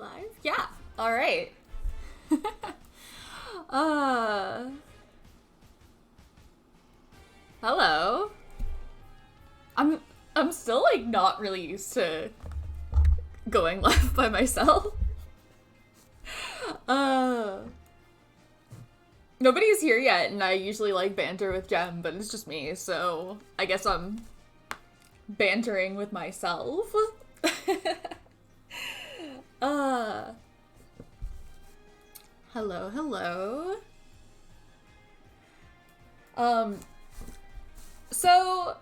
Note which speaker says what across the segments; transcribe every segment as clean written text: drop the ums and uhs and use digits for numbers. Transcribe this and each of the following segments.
Speaker 1: live? Yeah. All right. uh. Hello. I'm still like not really used to going live by myself. Nobody's here yet, and I usually like banter with Jem, but it's just me, so I guess I'm bantering with myself. Hello, hello. So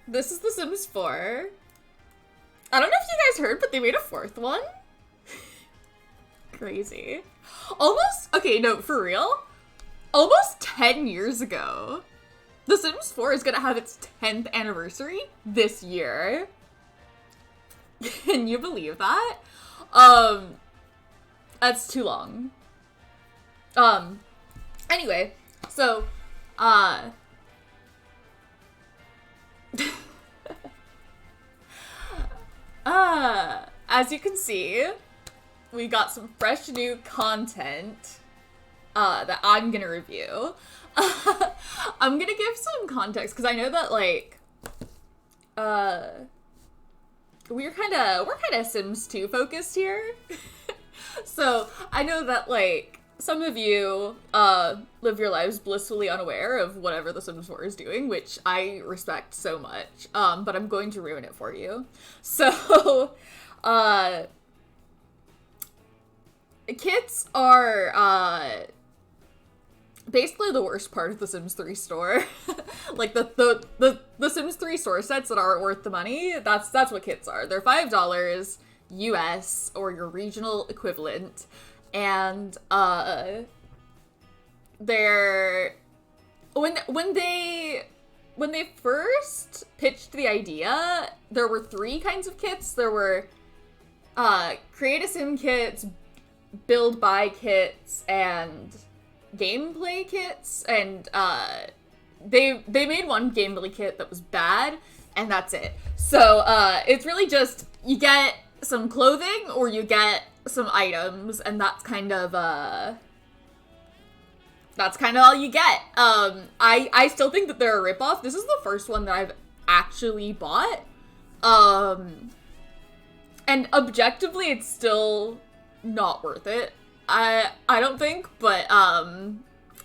Speaker 1: this is The Sims 4. I don't know if you guys heard, but they made a fourth one. Crazy. Okay, no, for real? Almost 10 years ago. The Sims 4 is gonna have its 10th anniversary this year. Can you believe that? That's too long. Anyway, so, as you can see, we got some fresh new content, that I'm gonna review. I'm gonna give some context, because I know that, like, we're kind of Sims 2 focused here. So, I know that, like, some of you, live your lives blissfully unaware of whatever The Sims 4 is doing, which I respect so much, but I'm going to ruin it for you. So, kits are, basically the worst part of the Sims 3 store. Like, the Sims 3 store sets that aren't worth the money, that's what kits are. They're $5 US, or your regional equivalent, and, they're... When they first pitched the idea, there were 3 kinds of kits. There were, create a sim kits, build buy kits, and gameplay kits, and they made one gameplay kit that was bad, and that's it. So it's really just you get some clothing or you get some items, and that's kind of all you get. I still think that they're a ripoff. This is the first one that I've actually bought, and objectively it's still not worth it. I don't think, but, I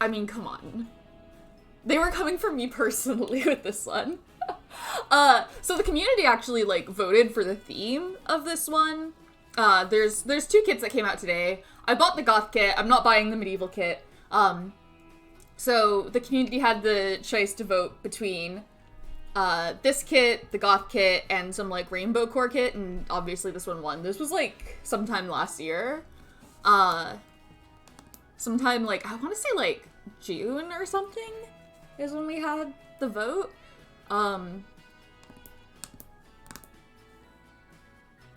Speaker 1: mean, come on. They were coming from me personally with this one. So the community actually, like, voted for the theme of this one. There's 2 kits that came out today. I bought the Goth kit. I'm not buying the medieval kit. So the community had the choice to vote between, this kit, the Goth kit, and some, like, Rainbow Core kit, and obviously this one won. This was, like, sometime last year. Sometime, like, I want to say, like, June or something is when we had the vote.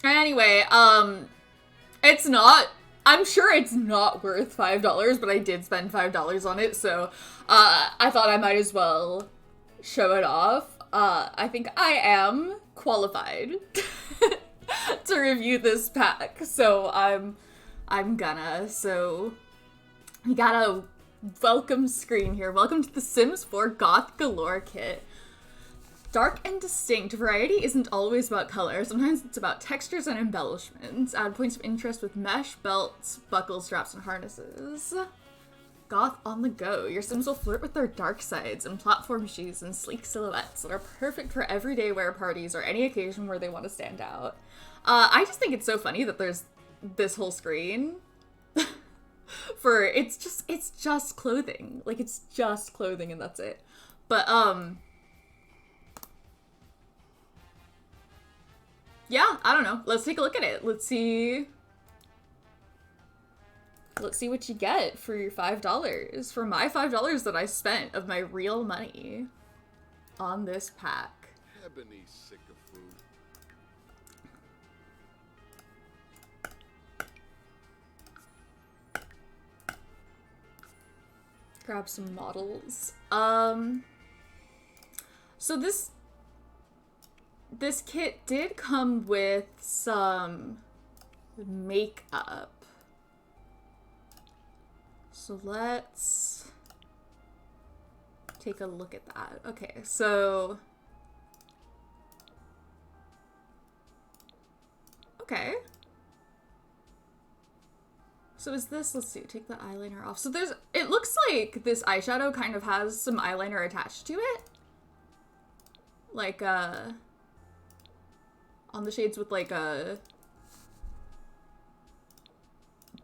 Speaker 1: Anyway, it's not, I'm sure it's not worth $5, but I did spend $5 on it, so, I thought I might as well show it off. I think I am qualified to review this pack, so I'm gonna, so we got a welcome screen here. Welcome to the Sims 4 Goth Galore kit. Dark and distinct, variety isn't always about color. Sometimes it's about textures and embellishments. Add points of interest with mesh, belts, buckles, straps, and harnesses. Goth on the go. Your Sims will flirt with their dark sides and platform shoes and sleek silhouettes that are perfect for everyday wear parties or any occasion where they want to stand out. I just think it's so funny that there's this whole screen for it's just clothing. Like, it's just clothing and that's it. But yeah, I don't know. Let's take a look at it. Let's see what you get for your $5. For my $5 that I spent of my real money on this pack.
Speaker 2: Ebony's sick of food.
Speaker 1: Grab some models. So this kit did come with some makeup. So let's take a look at that. Okay, so... Okay. So is this, let's see, take the eyeliner off. So there's, it looks like this eyeshadow kind of has some eyeliner attached to it. Like, on the shades with like a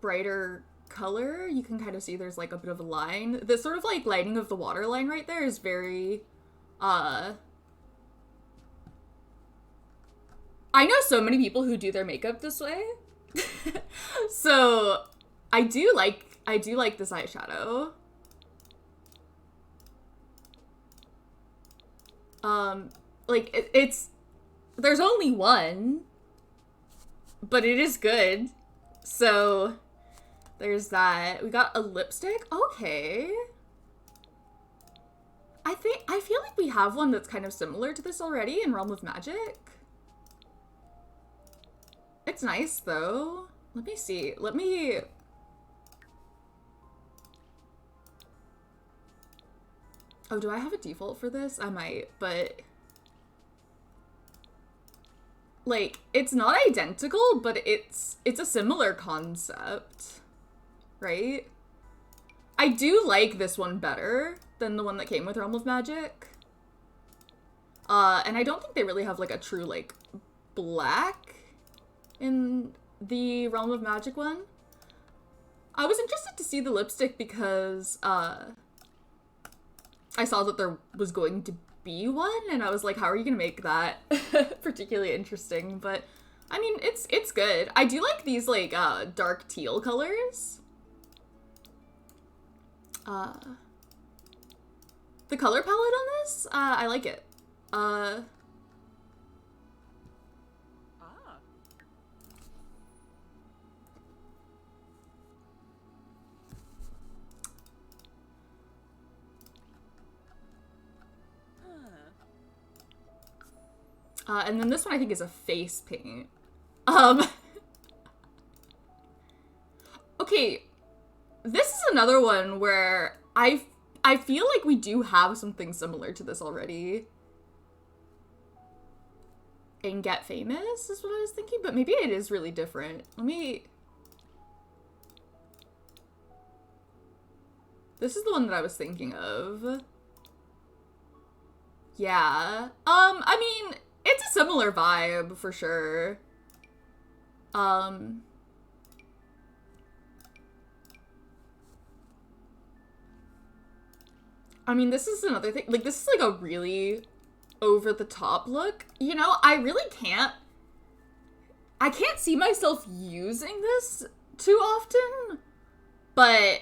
Speaker 1: brighter color, you can kind of see there's like a bit of a line. This sort of like lighting of the waterline right there is very, I know so many people who do their makeup this way. So I do like this eyeshadow. Like it's there's only one, but it is good. So there's that. We got a lipstick. Okay. I feel like we have one that's kind of similar to this already in Realm of Magic. It's nice though. Let me see. Oh, do I have a default for this? I might, but like it's not identical, but it's a similar concept, right? I do like this one better than the one that came with Realm of Magic. And I don't think they really have like a true like black in the Realm of Magic one. I was interested to see the lipstick because I saw that there was going to be one, and I was like, how are you gonna make that particularly interesting? But I mean, it's good. I do like these like dark teal colors. The color palette on this, I like it. And then this one I think is a face paint. Okay, this is another one where I feel like we do have something similar to this already. In Get Famous is what I was thinking, but maybe it is really different. This is the one that I was thinking of. Yeah. I mean, it's a similar vibe for sure. I mean, this is another thing. Like, this is like a really over-the-top look. You know, I can't see myself using this too often, but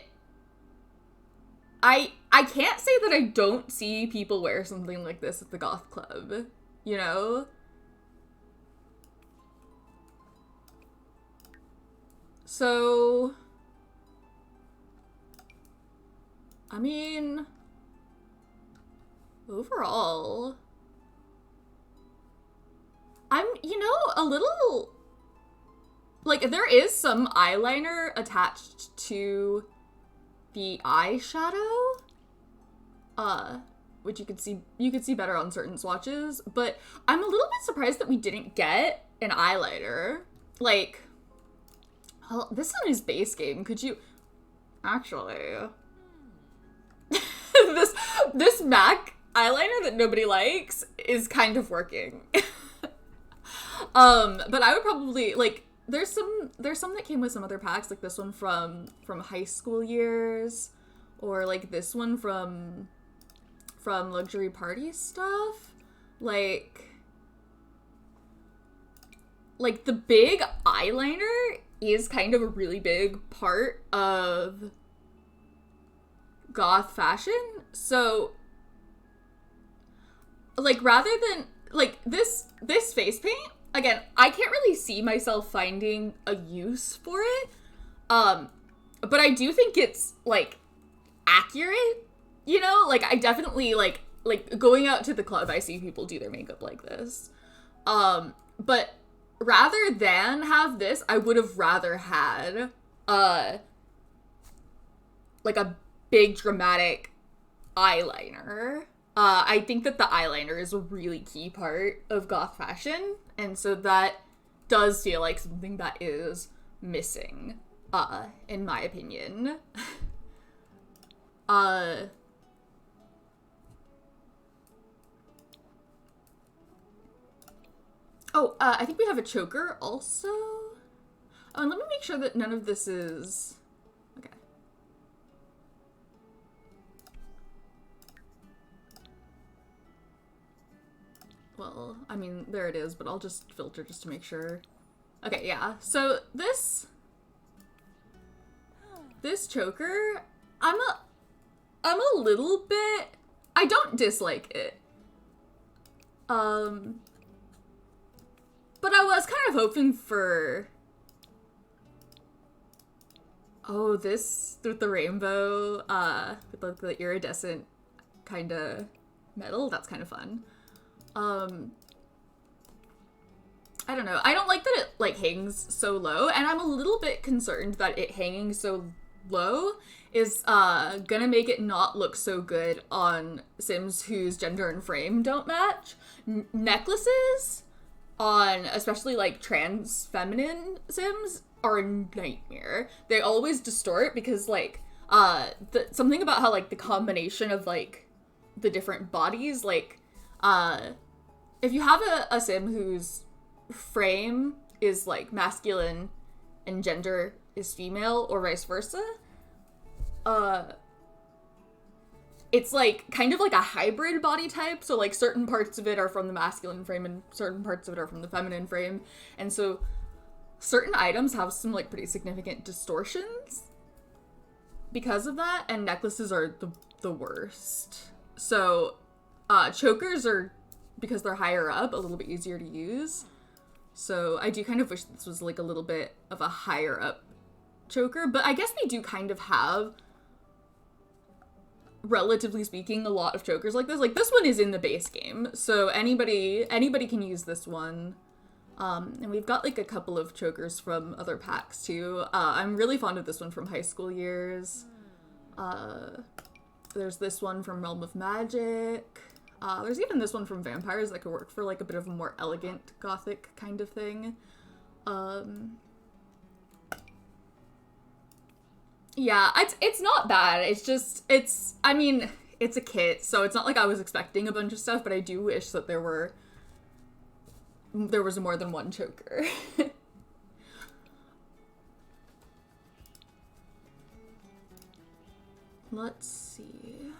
Speaker 1: I can't say that I don't see people wear something like this at the Goth Club, you know? So, I mean, overall, I'm, you know, a little, like, there is some eyeliner attached to the eyeshadow, which you could see better on certain swatches, but I'm a little bit surprised that we didn't get an eyeliner. Like, well, this one is base game. Could you, actually, this MAC eyeliner that nobody likes is kind of working. But I would probably, like, there's some that came with some other packs, like this one from high school years, or like this one from luxury party stuff. Like the big eyeliner is kind of a really big part of goth fashion. So, like, rather than, like, this face paint, again, I can't really see myself finding a use for it. But I do think it's, like, accurate, you know? Like, I definitely, like going out to the club, I see people do their makeup like this. But rather than have this, I would have rather had, like a big dramatic eyeliner. I think that the eyeliner is a really key part of goth fashion, and so that does feel like something that is missing, in my opinion. I think we have a choker also. Oh, and let me make sure that none of this is... Okay. Well, I mean, there it is, but I'll just filter just to make sure. Okay, yeah. So this choker, I'm a little bit... I don't dislike it. But I was kind of hoping for... Oh, this with the rainbow, with the iridescent kind of metal. That's kind of fun. I don't know. I don't like that it, like, hangs so low, and I'm a little bit concerned that it hanging so low is, gonna make it not look so good on Sims whose gender and frame don't match. Necklaces on, especially, like, trans feminine Sims are a nightmare. They always distort because, like, something about how, like, the combination of, like, the different bodies, like, if you have a Sim whose frame is, like, masculine and gender is female or vice versa, it's, like, kind of like a hybrid body type, so, like, certain parts of it are from the masculine frame and certain parts of it are from the feminine frame, and so certain items have some, like, pretty significant distortions because of that, and necklaces are the worst. So, chokers are, because they're higher up, a little bit easier to use. So I do kind of wish this was, like, a little bit of a higher up choker, but I guess we do kind of have, relatively speaking, a lot of chokers like this. Like, this one is in the base game, so anybody can use this one. And we've got, like, a couple of chokers from other packs, too. I'm really fond of this one from high school years. There's this one from Realm of Magic. There's even this one from Vampires that could work for, like, a bit of a more elegant gothic kind of thing. Yeah, it's not bad. It's just, I mean, it's a kit, so it's not like I was expecting a bunch of stuff, but I do wish that there was more than one choker. Let's see.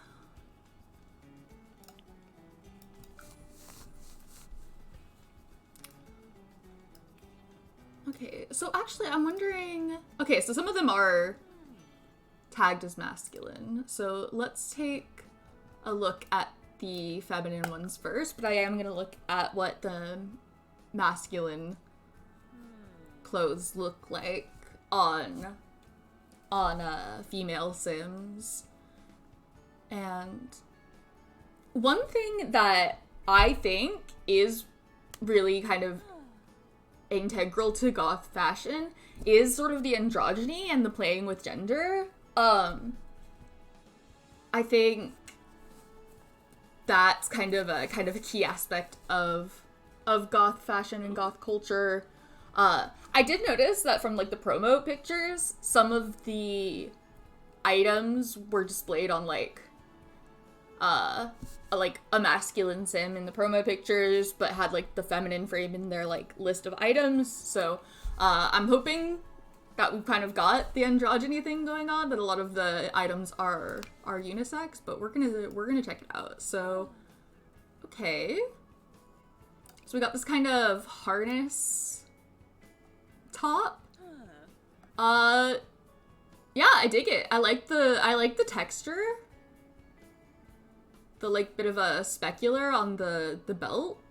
Speaker 1: Okay, so actually I'm wondering... Okay, so some of them are tagged as masculine. So let's take a look at the feminine ones first, but I am going to look at what the masculine clothes look like on female Sims. And one thing that I think is really kind of integral to goth fashion is sort of the androgyny and the playing with gender. I think that's kind of a key aspect of goth fashion and goth culture. I did notice that from, like, the promo pictures, some of the items were displayed on, like a masculine Sim in the promo pictures, but had, like, the feminine frame in their, like, list of items. So I'm hoping that we've kind of got the androgyny thing going on, that a lot of the items are unisex, but we're gonna check it out. So, okay. So we got this kind of harness top. Yeah, I dig it. I like the texture. The, like, bit of a specular on the belt.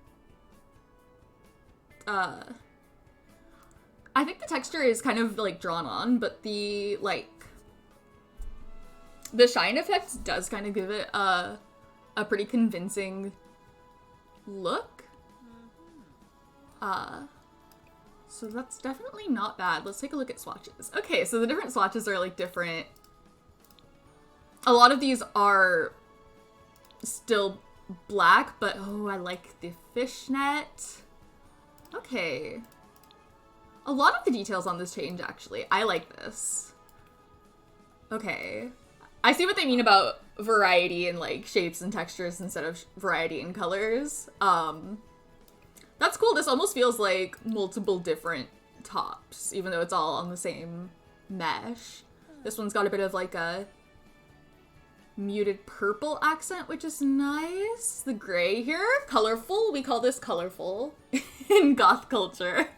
Speaker 1: I think the texture is kind of, like, drawn on, but the, like, the shine effect does kind of give it a pretty convincing look. So that's definitely not bad. Let's take a look at swatches. Okay, so the different swatches are like different. A lot of these are still black, but oh, I like the fishnet. Okay. A lot of the details on this change, actually. I like this. Okay. I see what they mean about variety in like shapes and textures instead of variety in colors. That's cool. This almost feels like multiple different tops, even though it's all on the same mesh. This one's got a bit of like a muted purple accent, which is nice. The gray here, colorful. We call this colorful in goth culture.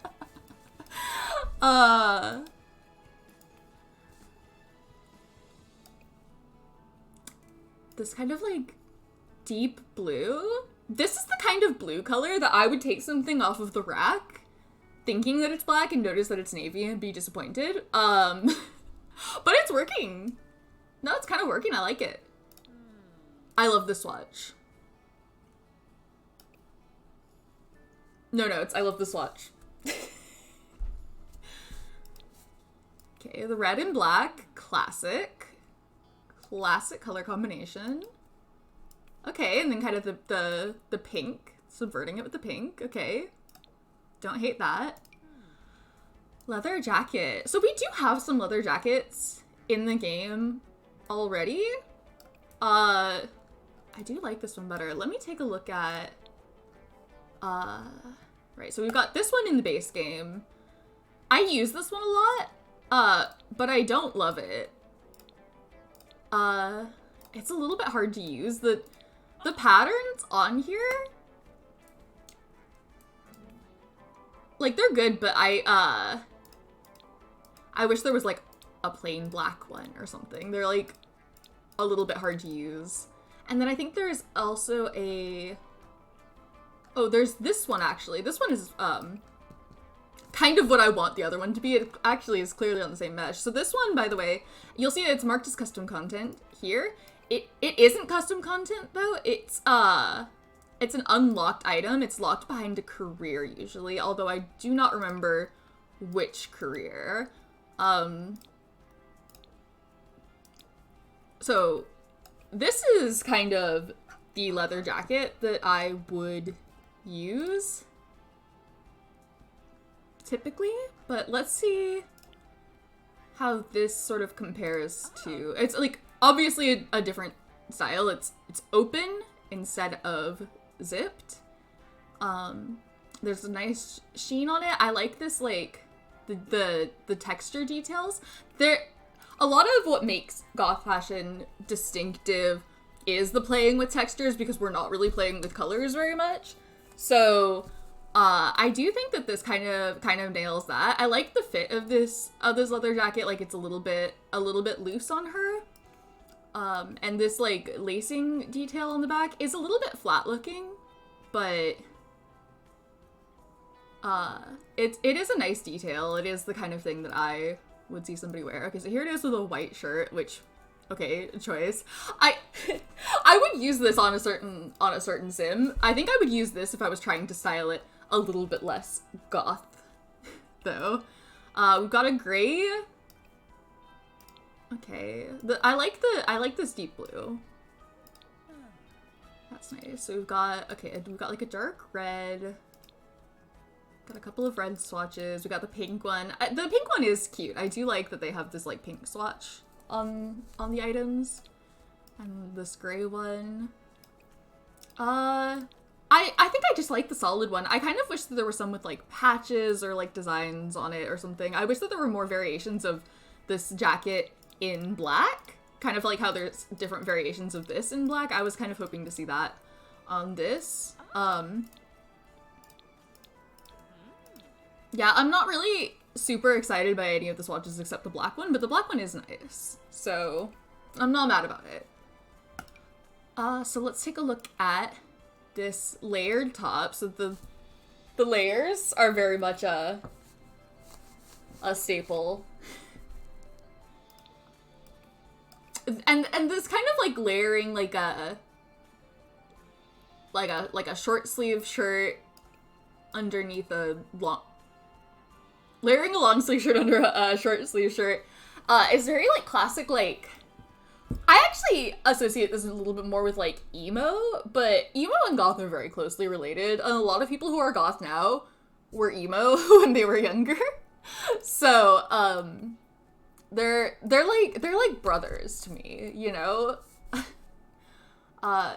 Speaker 1: This kind of like deep blue. This is the kind of blue color that I would take something off of the rack thinking that it's black and notice that it's navy and be disappointed. But it's working. No, it's kind of working. I like it. I love this swatch. No notes. I love the swatch. Okay, the red and black. Classic. Classic color combination. Okay, and then kind of the pink. Subverting it with the pink. Okay. Don't hate that. Leather jacket. So we do have some leather jackets in the game already. I do like this one better. Let me take a look at... Right, so we've got this one in the base game. I use this one a lot, but I don't love it. It's a little bit hard to use. The patterns on here, like, they're good, but I wish there was, like, a plain black one or something. They're, like, a little bit hard to use. And then I think there's also a... Oh, there's this one, actually. This one is, kind of what I want the other one to be. It actually is clearly on the same mesh. So this one, by the way, you'll see it's marked as custom content here. It isn't custom content, though. It's an unlocked item. It's locked behind a career, usually, although I do not remember which career. So this is kind of the leather jacket that I would use typically, but let's see how this sort of compares to... It's like obviously a different style. It's open instead of zipped. There's a nice sheen on it. I like this, like the texture details. A lot of what makes goth fashion distinctive is the playing with textures, because we're not really playing with colors very much. So I do think that this kind of nails that. I like the fit of this leather jacket. Like, it's a little bit loose on her. And this like lacing detail on the back is a little bit flat looking, but it is a nice detail. It is the kind of thing that I would see somebody wear. Okay, so here it is with a white shirt, which, okay, choice. I would use this on a certain sim. I think I would use this if I was trying to style it a little bit less goth, though. We've got a gray. Okay, I like this deep blue. That's nice. So we've got like a dark red. Got a couple of red swatches. We got the pink one. The pink one is cute. I do like that they have this like pink swatch on the items. And this gray one. I think I just like the solid one. I kind of wish that there were some with like patches or like designs on it or something. I wish that there were more variations of this jacket in black. Kind of like how there's different variations of this in black. I was kind of hoping to see that on this. Yeah, I'm not really super excited by any of the swatches except the black one, but the black one is nice. So I'm not mad about it. So let's take a look at this layered top. So the layers are very much a staple. And this kind of like layering like a short sleeve shirt underneath a long... Layering a long sleeve shirt under a short sleeve shirt is very, like, classic, like... I actually associate this a little bit more with, like, emo, but emo and goth are very closely related, and a lot of people who are goth now were emo when they were younger. So, they're like brothers to me, you know?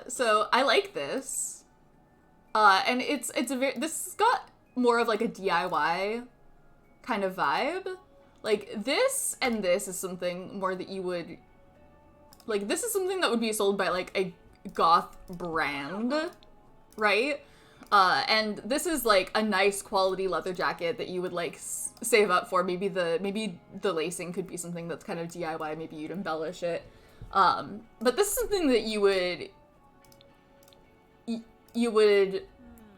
Speaker 1: So I like this. And it's a very, this has got more of like a DIY kind of vibe. Like this and this is something more that you would, like this is something that would be sold by like a goth brand, right? And this is like a nice quality leather jacket that you would like save up for. Maybe the lacing could be something that's kind of DIY. Maybe you'd embellish it. But this is something that you would,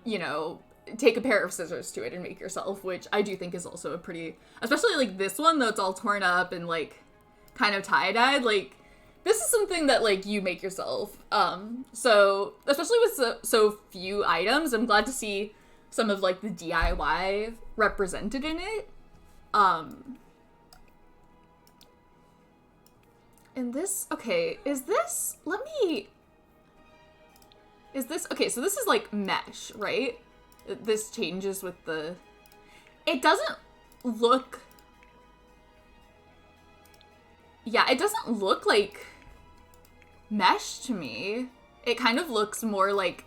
Speaker 1: you know, take a pair of scissors to it and make yourself, which I do think is also a pretty, especially like this one though, it's all torn up and like kind of tie-dyed, like this is something that like you make yourself. So especially with so few items, I'm glad to see some of like the DIY represented in it. And this, okay, is this, okay, so this is like mesh, right? This changes with the, it doesn't look, yeah, it doesn't look like mesh to me. It kind of looks more like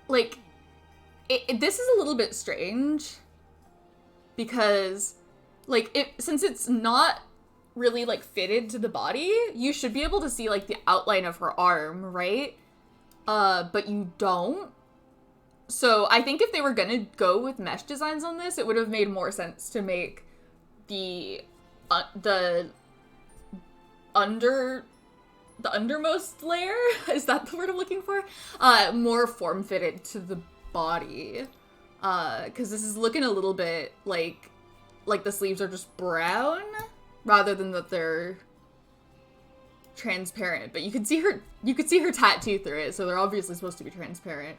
Speaker 1: this is a little bit strange because like since it's not really like fitted to the body, you should be able to see like the outline of her arm, right? But you don't. So I think if they were gonna go with mesh designs on this, it would have made more sense to make the undermost layer, is that the word I'm looking for? More form-fitted to the body. Because this is looking a little bit like the sleeves are just brown, rather than that they're transparent. But you could see her tattoo through it, so they're obviously supposed to be transparent.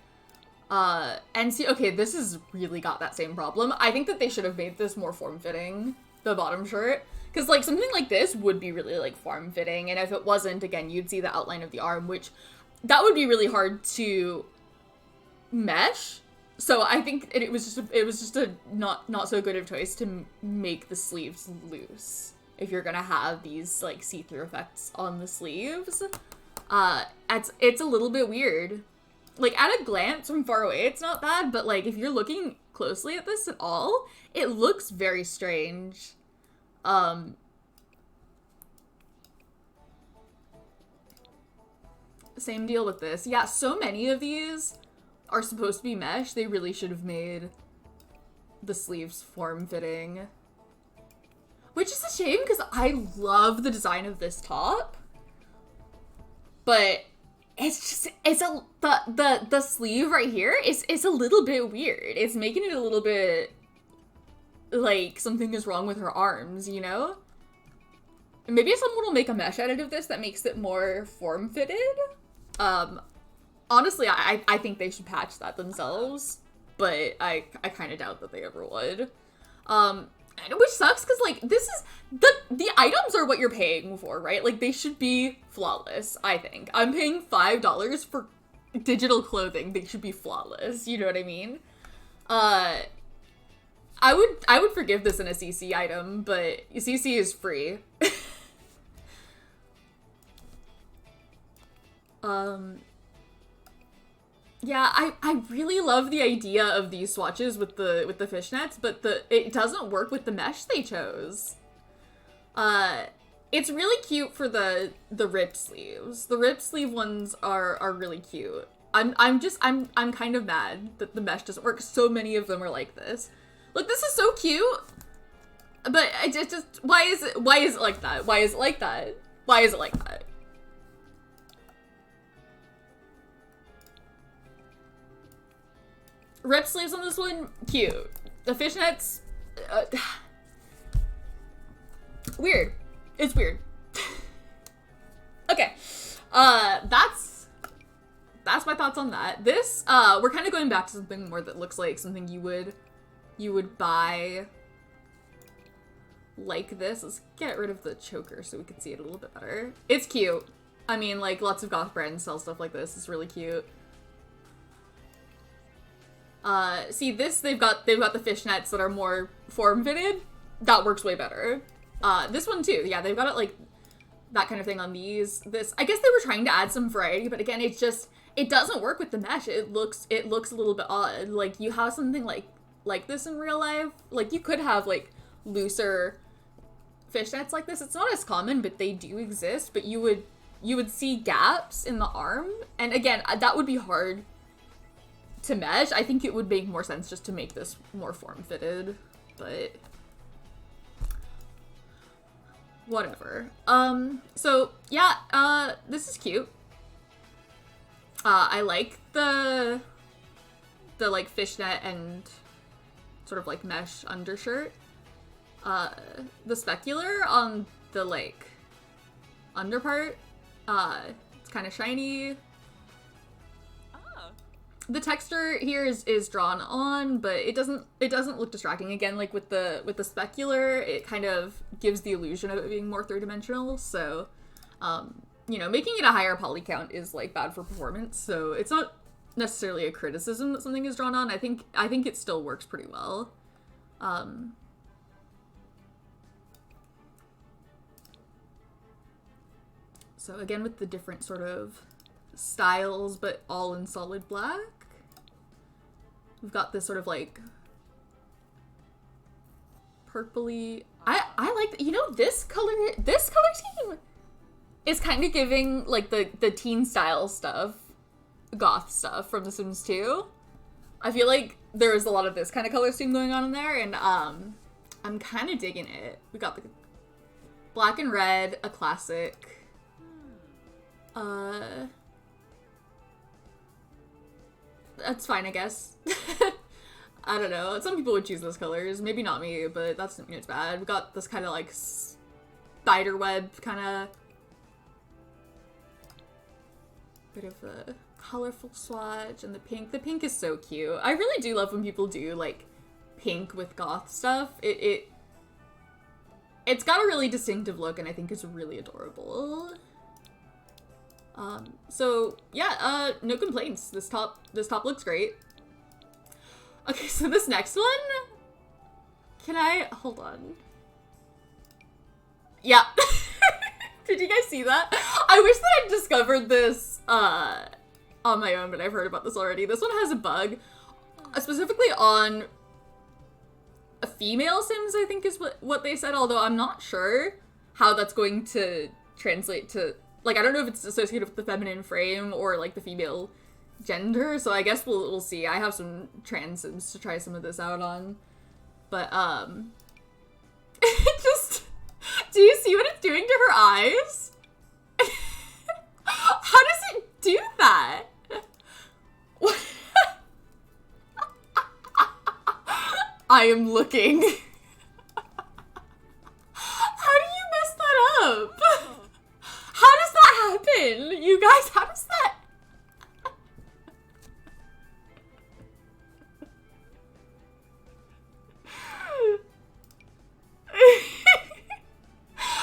Speaker 1: And see, okay, this has really got that same problem. I think that they should have made this more form-fitting, the bottom shirt. Because, like, something like this would be really, like, form-fitting, and if it wasn't, again, you'd see the outline of the arm, which, that would be really hard to mesh. So I think it was just a not so good of choice to make the sleeves loose if you're gonna have these, like, see-through effects on the sleeves. It's a little bit weird. Like, at a glance from far away, it's not bad, but, like, if you're looking closely at this at all, it looks very strange. Same deal with this. Yeah, so many of these are supposed to be mesh. They really should have made the sleeves form-fitting. Which is a shame, because I love the design of this top. But it's just, the sleeve right here is a little bit weird. It's making it a little bit like something is wrong with her arms, you know? Maybe someone will make a mesh edit of this that makes it more form-fitted. Honestly, I think they should patch that themselves, but I kind of doubt that they ever would. Which sucks, because, like, this is, the items are what you're paying for, right? Like, they should be flawless, I think. I'm paying $5 for digital clothing. They should be flawless, you know what I mean? I would forgive this in a CC item, but CC is free. Yeah, I really love the idea of these swatches with the fishnets, but it doesn't work with the mesh they chose. It's really cute for the ripped sleeves. The ripped sleeve ones are really cute. I'm kind of mad that the mesh doesn't work. So many of them are like this. Look, this is so cute, but I just why is it like that? Why is it like that? Why is it like that? Rip sleeves on this one, cute. The fishnets, weird. It's weird. Okay, that's my thoughts on that. This, we're kind of going back to something more that looks like something you would buy like this. Let's get rid of the choker so we can see it a little bit better. It's cute. I mean, like, lots of goth brands sell stuff like this. It's really cute. See this, they've got the fishnets that are more form-fitted. That works way better. This one too. Yeah, they've got it like that kind of thing on these. This, I guess they were trying to add some variety, but again, it doesn't work with the mesh. It looks a little bit odd. Like, you have something like this in real life. Like, you could have like looser fishnets like this. It's not as common, but they do exist. But you would see gaps in the arm, and again, that would be hard to mesh. I think it would make more sense just to make this more form-fitted, but whatever. So yeah, this is cute. I like the like fishnet and sort of like mesh undershirt. The specular on the like underpart, it's kind of shiny. The texture here is drawn on, but it doesn't look distracting. Again, like with the specular, it kind of gives the illusion of it being more three-dimensional. So, you know, making it a higher poly count is like bad for performance. So it's not necessarily a criticism that something is drawn on. I think it still works pretty well. So again, with the different sort of styles, but all in solid black. We've got this sort of like purpley. I like, you know, this color scheme is kind of giving like the teen style stuff, goth stuff from The Sims 2. I feel like there is a lot of this kind of color scheme going on in there, and I'm kind of digging it. We got the black and red, a classic. That's fine, I guess. I don't know. Some people would choose those colors. Maybe not me, but that doesn't mean it's bad. We got this kind of like spider web kind of bit of a colorful swatch, and the pink. The pink is so cute. I really do love when people do like pink with goth stuff. It's got a really distinctive look, and I think it's really adorable. So yeah, no complaints. This top looks great. Okay, so this next one, can I, hold on. Yeah. Did you guys see that? I wish that I'd discovered this, on my own, but I've heard about this already. This one has a bug, specifically on female Sims, I think is what they said, although I'm not sure how that's going to translate to, like, I don't know if it's associated with the feminine frame or, like, the female gender, so I guess we'll see. I have some trans Sims to try some of this out on. But, it just, do you see what it's doing to her eyes? How does it do that? What? I am looking. How do you mess that up? How does that happen? You guys, how does that?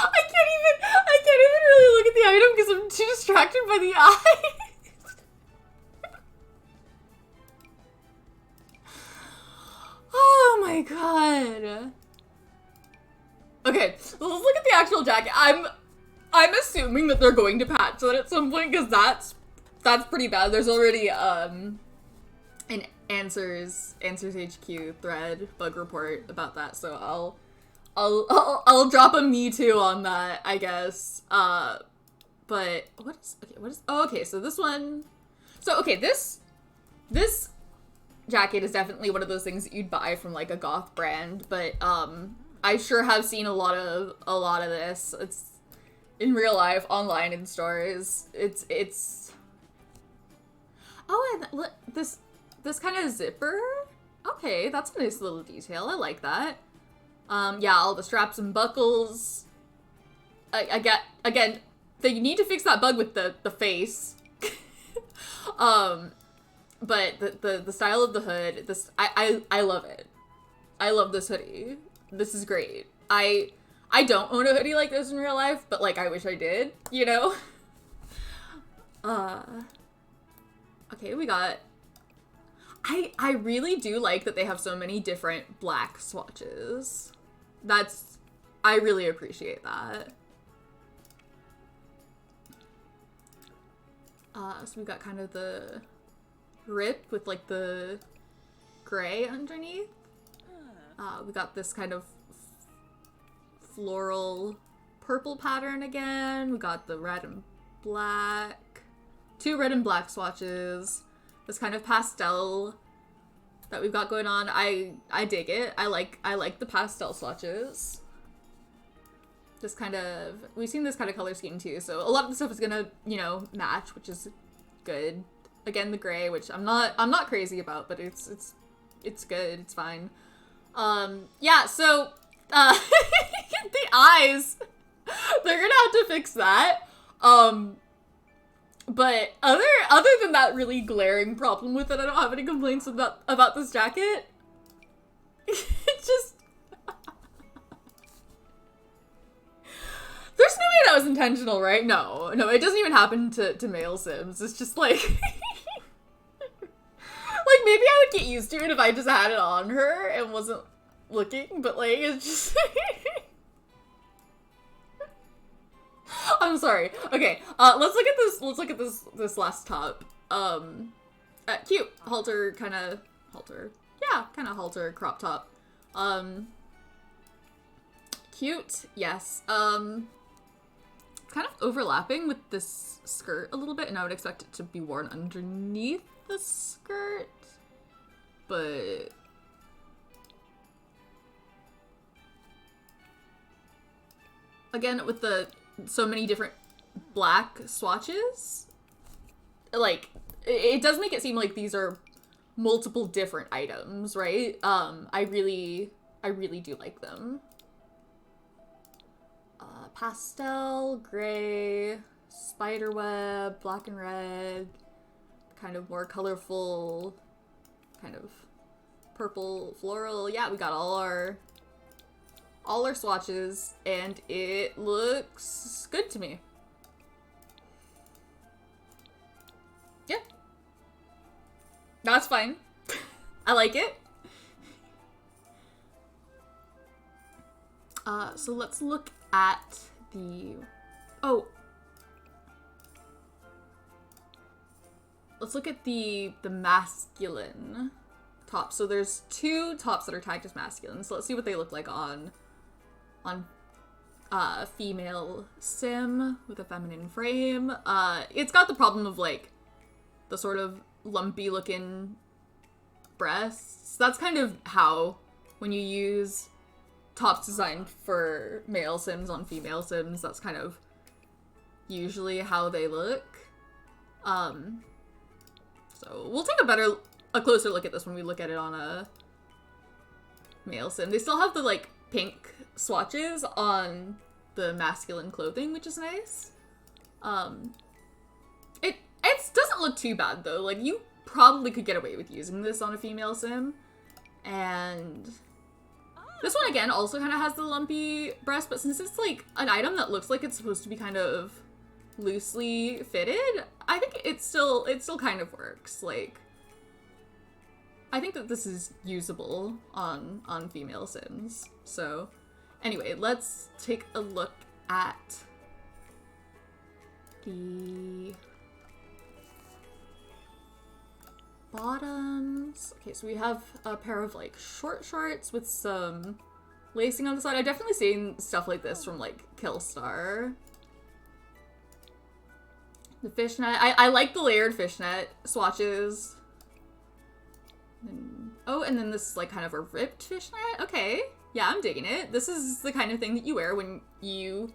Speaker 1: I can't even really look at the item because I'm too distracted by the eyes. Oh my god. Okay, so let's look at the actual jacket. I'm assuming that they're going to patch that at some point, because that's pretty bad. There's already an Answers HQ thread bug report about that, so I'll drop a me too on that, I guess. But what is oh, okay, so this one, so okay, this jacket is definitely one of those things that you'd buy from like a goth brand, but I sure have seen a lot of this. It's in real life, online, in stores. It's oh, and this kind of zipper. Okay, that's a nice little detail. I like that. Yeah, all the straps and buckles. I get, again, they need to fix that bug with the face. But the style of the hood, I love it. I love this hoodie. This is great. I don't own a hoodie like this in real life, but like I wish I did, you know? Okay, we got... I really do like that they have so many different black swatches. I really appreciate that. So we got kind of the rip with like the gray underneath. We got this kind of floral purple pattern again. We got the red and black. 2 red and black swatches. This kind of pastel that we've got going on. I dig it. I like the pastel swatches. This kind of, we've seen this kind of color scheme too, so a lot of the stuff is gonna, you know, match, which is good. Again, the gray, which I'm not crazy about, but it's good. It's fine. Yeah, so the eyes, they're gonna have to fix that. But other than that really glaring problem with it, I don't have any complaints about this jacket. It just... There's no way that was intentional, right? No, it doesn't even happen to male Sims. It's just like... like, maybe I would get used to it if I just had it on her and wasn't looking, but like, it's just... I'm sorry. Okay, let's look at this. Let's look at this last top. Cute halter, kind of halter. Yeah, kind of halter crop top. Cute. Yes. Kind of overlapping with this skirt a little bit, and I would expect it to be worn underneath the skirt, but again, with the so many different black swatches, like, it does make it seem like these are multiple different items, right? I really do like them. Pastel, gray, spiderweb, black and red, kind of more colorful, kind of purple, floral. Yeah, we got all our swatches, and it looks good to me. Yeah. That's fine. I like it. So let's look at the... Oh. Let's look at the masculine top. So there's 2 tops that are tagged as masculine. So let's see what they look like on female sim with a feminine frame. It's got the problem of like the sort of lumpy looking breasts. That's kind of how, when you use tops designed for male sims on female sims, that's kind of usually how they look. So we'll take a closer look at this when we look at it on a male sim. They still have the like pink swatches on the masculine clothing, which is nice. It doesn't look too bad though. Like, you probably could get away with using this on a female sim. And this one again also kind of has the lumpy breast, but since it's like an item that looks like it's supposed to be kind of loosely fitted, I think it still kind of works. Like, I think that this is usable on female sims. So anyway, let's take a look at the bottoms. Okay, so we have a pair of like short shorts with some lacing on the side. I've definitely seen stuff like this from like Killstar. The fishnet. I like the layered fishnet swatches. And then this is like kind of a ripped fishnet. Okay. Yeah, I'm digging it. This is the kind of thing that you wear when you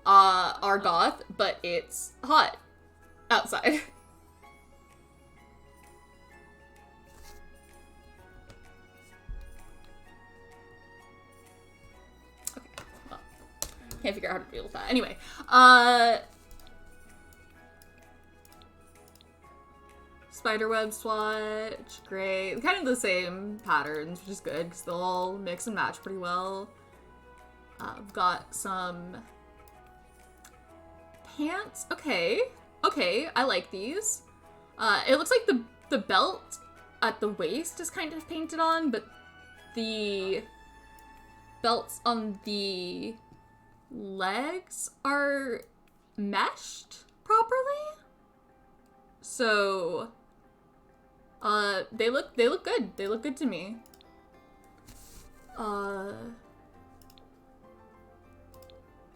Speaker 1: are goth, but it's hot outside. Okay. Well, can't figure out how to deal with that. Anyway, Spiderweb swatch, great. Kind of the same patterns, which is good because they'll all mix and match pretty well. I've got some pants. Okay, I like these. It looks like the belt at the waist is kind of painted on, but the belts on the legs are meshed properly. So they look good. They look good to me.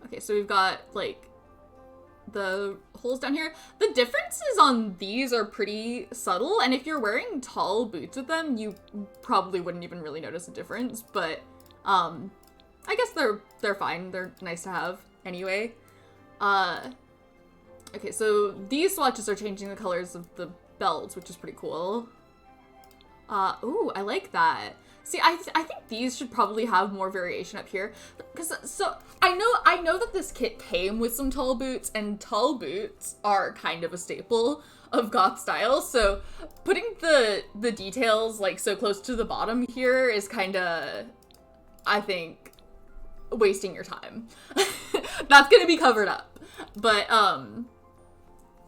Speaker 1: Okay, so we've got like the holes down here. The differences on these are pretty subtle, and if you're wearing tall boots with them, you probably wouldn't even really notice a difference, but I guess they're fine. They're nice to have anyway. Okay, so these swatches are changing the colors of the belts, which is pretty cool. Ooh, I like that. See, I think these should probably have more variation up here, because so I know that this kit came with some tall boots, and tall boots are kind of a staple of goth style. So putting the details like so close to the bottom here is kind of, I think, wasting your time. That's gonna be covered up, but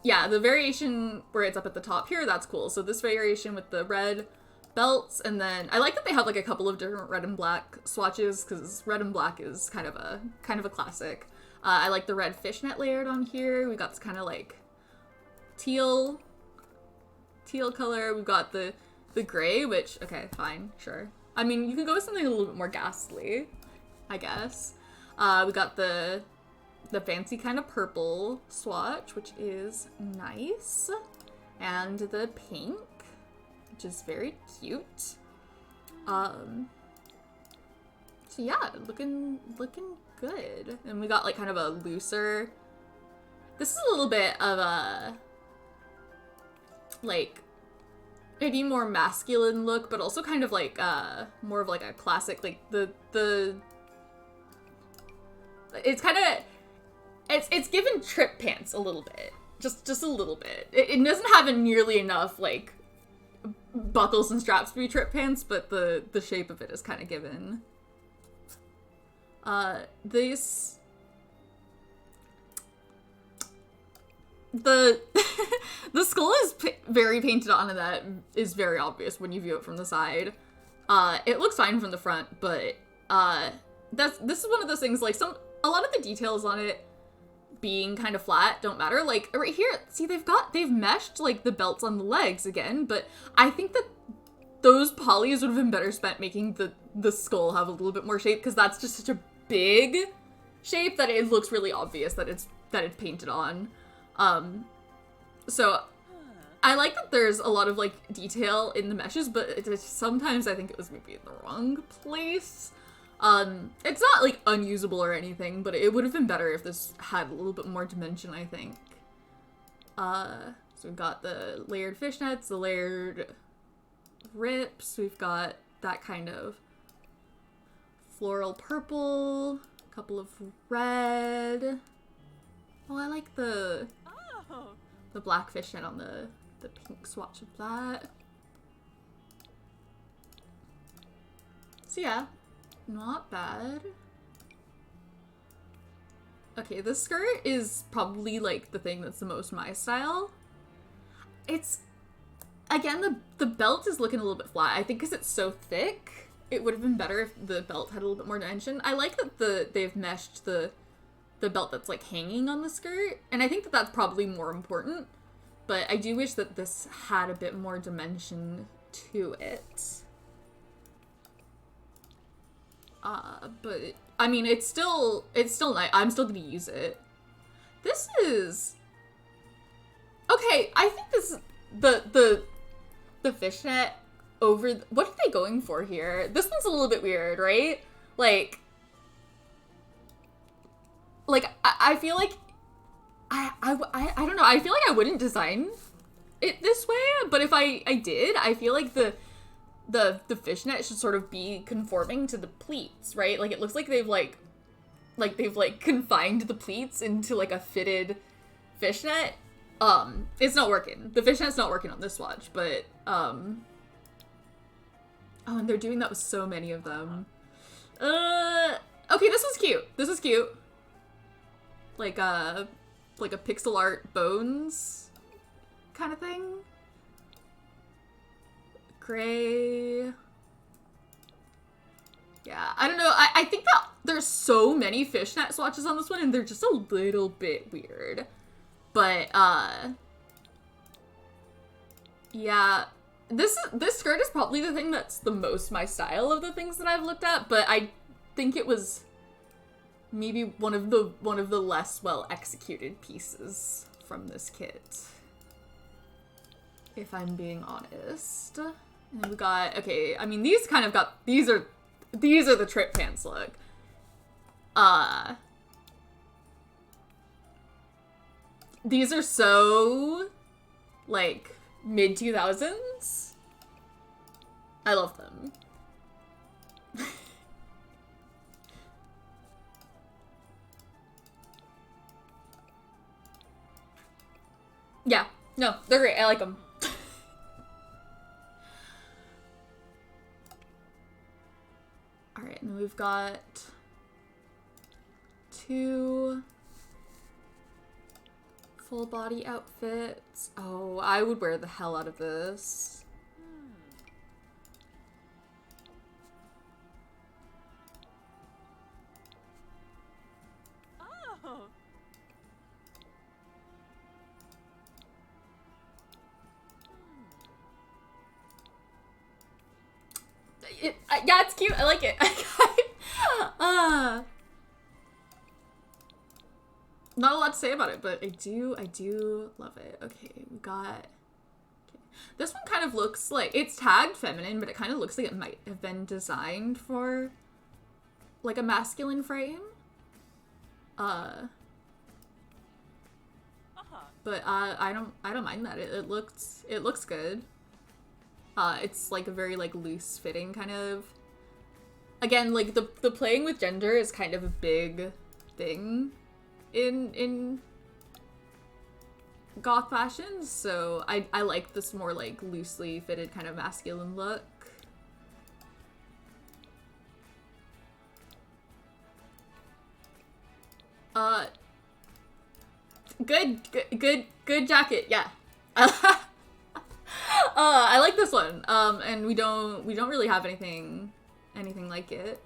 Speaker 1: yeah, the variation where it's up at the top here, that's cool. So this variation with the red belts, and then I like that they have like a couple of different red and black swatches, because red and black is kind of a classic. I like the red fishnet layered on here. We got this kind of like teal color. We've got the gray, which, okay, fine, sure. I mean, you can go with something a little bit more ghastly, I guess. We got the fancy kind of purple swatch, which is nice, and the pink, which is very cute. So yeah, looking good. And we got like kind of a looser, this is a little bit of a like maybe more masculine look, but also kind of like more of like a classic, like the it's kind of, it's given trip pants a little bit, just a little bit. It doesn't have nearly enough like buckles and straps to be trip pants, but the shape of it is kind of given. This, the skull is very painted on, and that is very obvious when you view it from the side. It looks fine from the front, but this is one of those things, like a lot of the details on it being kind of flat don't matter. Like right here, see, they've meshed like the belts on the legs again, but I think that those polys would have been better spent making the skull have a little bit more shape, because that's just such a big shape that it looks really obvious that it's painted on. So I like that there's a lot of like detail in the meshes, but sometimes I think it was maybe in the wrong place. It's not like unusable or anything, but it would have been better if this had a little bit more dimension, I think. So we've got the layered fishnets, the layered rips, we've got that kind of floral purple, a couple of red. Oh, I like the black fishnet on the pink swatch of that. So yeah. Not bad. Okay, the skirt is probably like the thing that's the most my style. It's, again, the belt is looking a little bit flat. I think because it's so thick, it would have been better if the belt had a little bit more dimension. I like that they've meshed the belt that's like hanging on the skirt, and I think that that's probably more important, but I do wish that this had a bit more dimension to it. But I mean, it's still nice. I'm still gonna use it. This is okay. I think this the fishnet over. What are they going for here? This one's a little bit weird, right? Like I feel like I don't know. I feel like I wouldn't design it this way, but if I did, I feel like the fishnet should sort of be conforming to the pleats, right? Like it looks like they've confined the pleats into like a fitted fishnet, It's not working. The fishnet's not working on this watch, but, oh, and they're doing that with so many of them. Okay, this was cute. This is cute. Like a pixel art bones kind of thing. Gray. Yeah, I don't know. I think that there's so many fishnet swatches on this one, and they're just a little bit weird. But, yeah. This skirt is probably the thing that's the most my style of the things that I've looked at, but I think it was maybe one of the less well executed pieces from this kit, if I'm being honest. And we got, okay, I mean these kind of got, these are the trip pants look. These are so like mid 2000s. I love them. Yeah, no, they're great. I like them. All right, and then we've got 2 full body outfits. Oh, I would wear the hell out of this.
Speaker 3: Oh.
Speaker 1: Yeah, it's cute. I like it. Not a lot to say about it, but I do love it. Okay, we got... Okay. This one kind of looks like... It's tagged feminine, but it kind of looks like it might have been designed for, like, a masculine frame. But, I don't mind that. It looks good. It's, like, a very, like, loose-fitting kind of... Again, like, the playing with gender is kind of a big thing in goth fashion, so I like this more, like, loosely fitted kind of masculine look. Good jacket, yeah. I like this one. And we don't really have anything like it.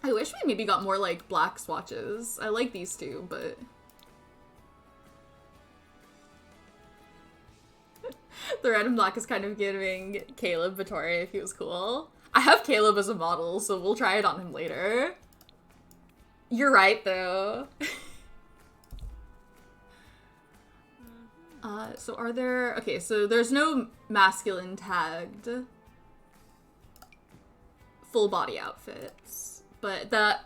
Speaker 1: I wish we maybe got more like black swatches. I like these two, but the red and black is kind of giving Caleb Vittori if he was cool. I have Caleb as a model, so we'll try it on him later. You're right, though. So are there... Okay, so there's no masculine tagged full body outfits. But that,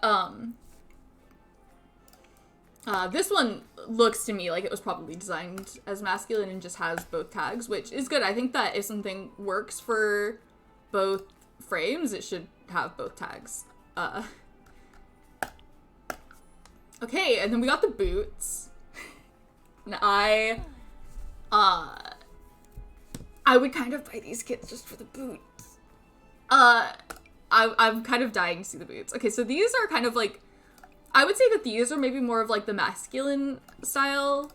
Speaker 1: this one looks to me like it was probably designed as masculine and just has both tags, which is good. I think that if something works for both frames, it should have both tags. Okay, and then we got the boots. And I would kind of buy these kits just for the boots. I'm kind of dying to see the boots. Okay, so these are kind of like, I would say that these are maybe more of like the masculine style.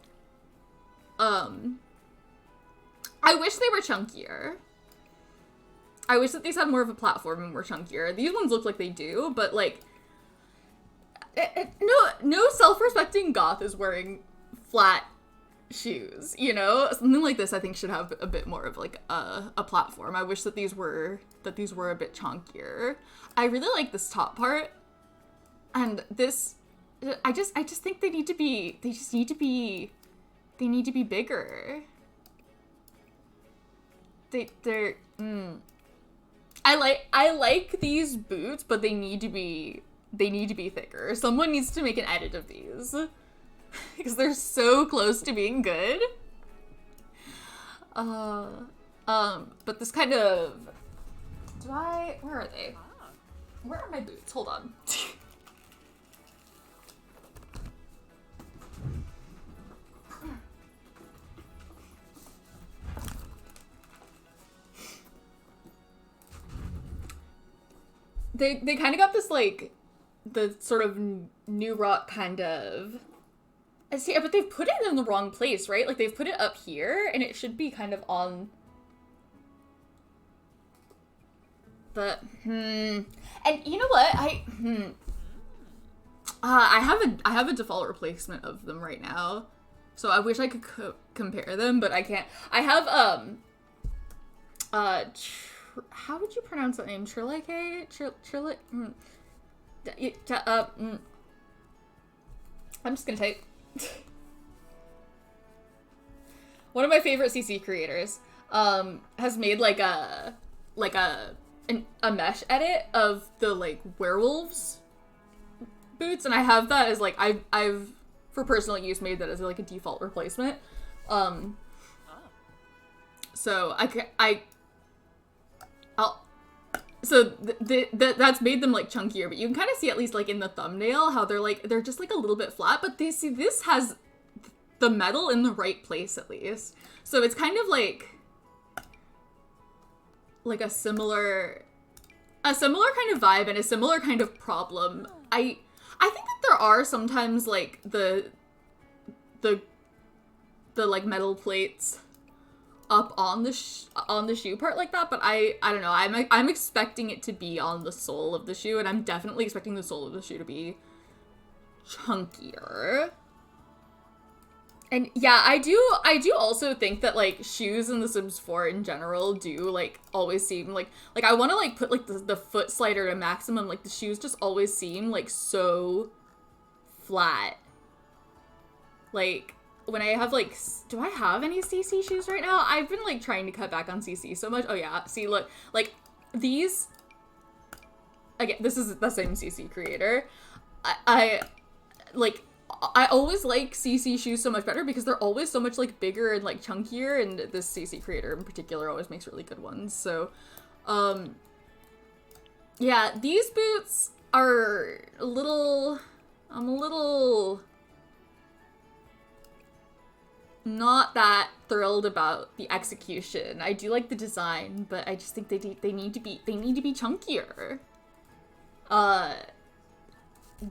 Speaker 1: I wish they were chunkier. I wish that these had more of a platform and were chunkier. These ones look like they do, but like, no self-respecting goth is wearing flat shoes, you know? Something like this I think should have a bit more of like a platform. I wish that these were a bit chunkier. I really like this top part, and this I just think they need to be bigger. I like these boots, but they need to be thicker. Someone needs to make an edit of these. Because they're so close to being good. But this kind of... Where are they? Where are my boots? Hold on. they kind of got this, like, the sort of new rock kind of... I see, but they've put it in the wrong place, right? Like, they've put it up here, and it should be kind of on... the... And you know what? I have a default replacement of them right now. So I wish I could compare them, but I can't. I have, how would you pronounce that name? Trilike? Trilike? I'm just gonna type. One of my favorite CC creators, has made, like, a mesh edit of the, like, werewolves boots, and I have that as, like, I've for personal use made that as, like, a default replacement. So that's made them, like, chunkier, but you can kind of see, at least, like, in the thumbnail, how they're just, like, a little bit flat, but this has the metal in the right place, at least. So it's kind of like a similar kind of vibe and a similar kind of problem. I think that there are sometimes, like, the like, metal plates up on the shoe part like that, but I don't know. I'm expecting it to be on the sole of the shoe, and I'm definitely expecting the sole of the shoe to be chunkier. And yeah, I do also think that, like, shoes in The Sims 4 in general do, like, always seem like I want to, like, put, like, the foot slider to maximum. Like, the shoes just always seem, like, so flat. Like, when I have, like, do I have any CC shoes right now? I've been, like, trying to cut back on CC so much. Oh yeah, see, look, like, these, again, this is the same CC creator. I always like CC shoes so much better because they're always so much, like, bigger and, like, chunkier, and this CC creator in particular always makes really good ones. So, yeah, these boots are I'm a little not that thrilled about the execution. I do like the design, but I just think they need to be chunkier.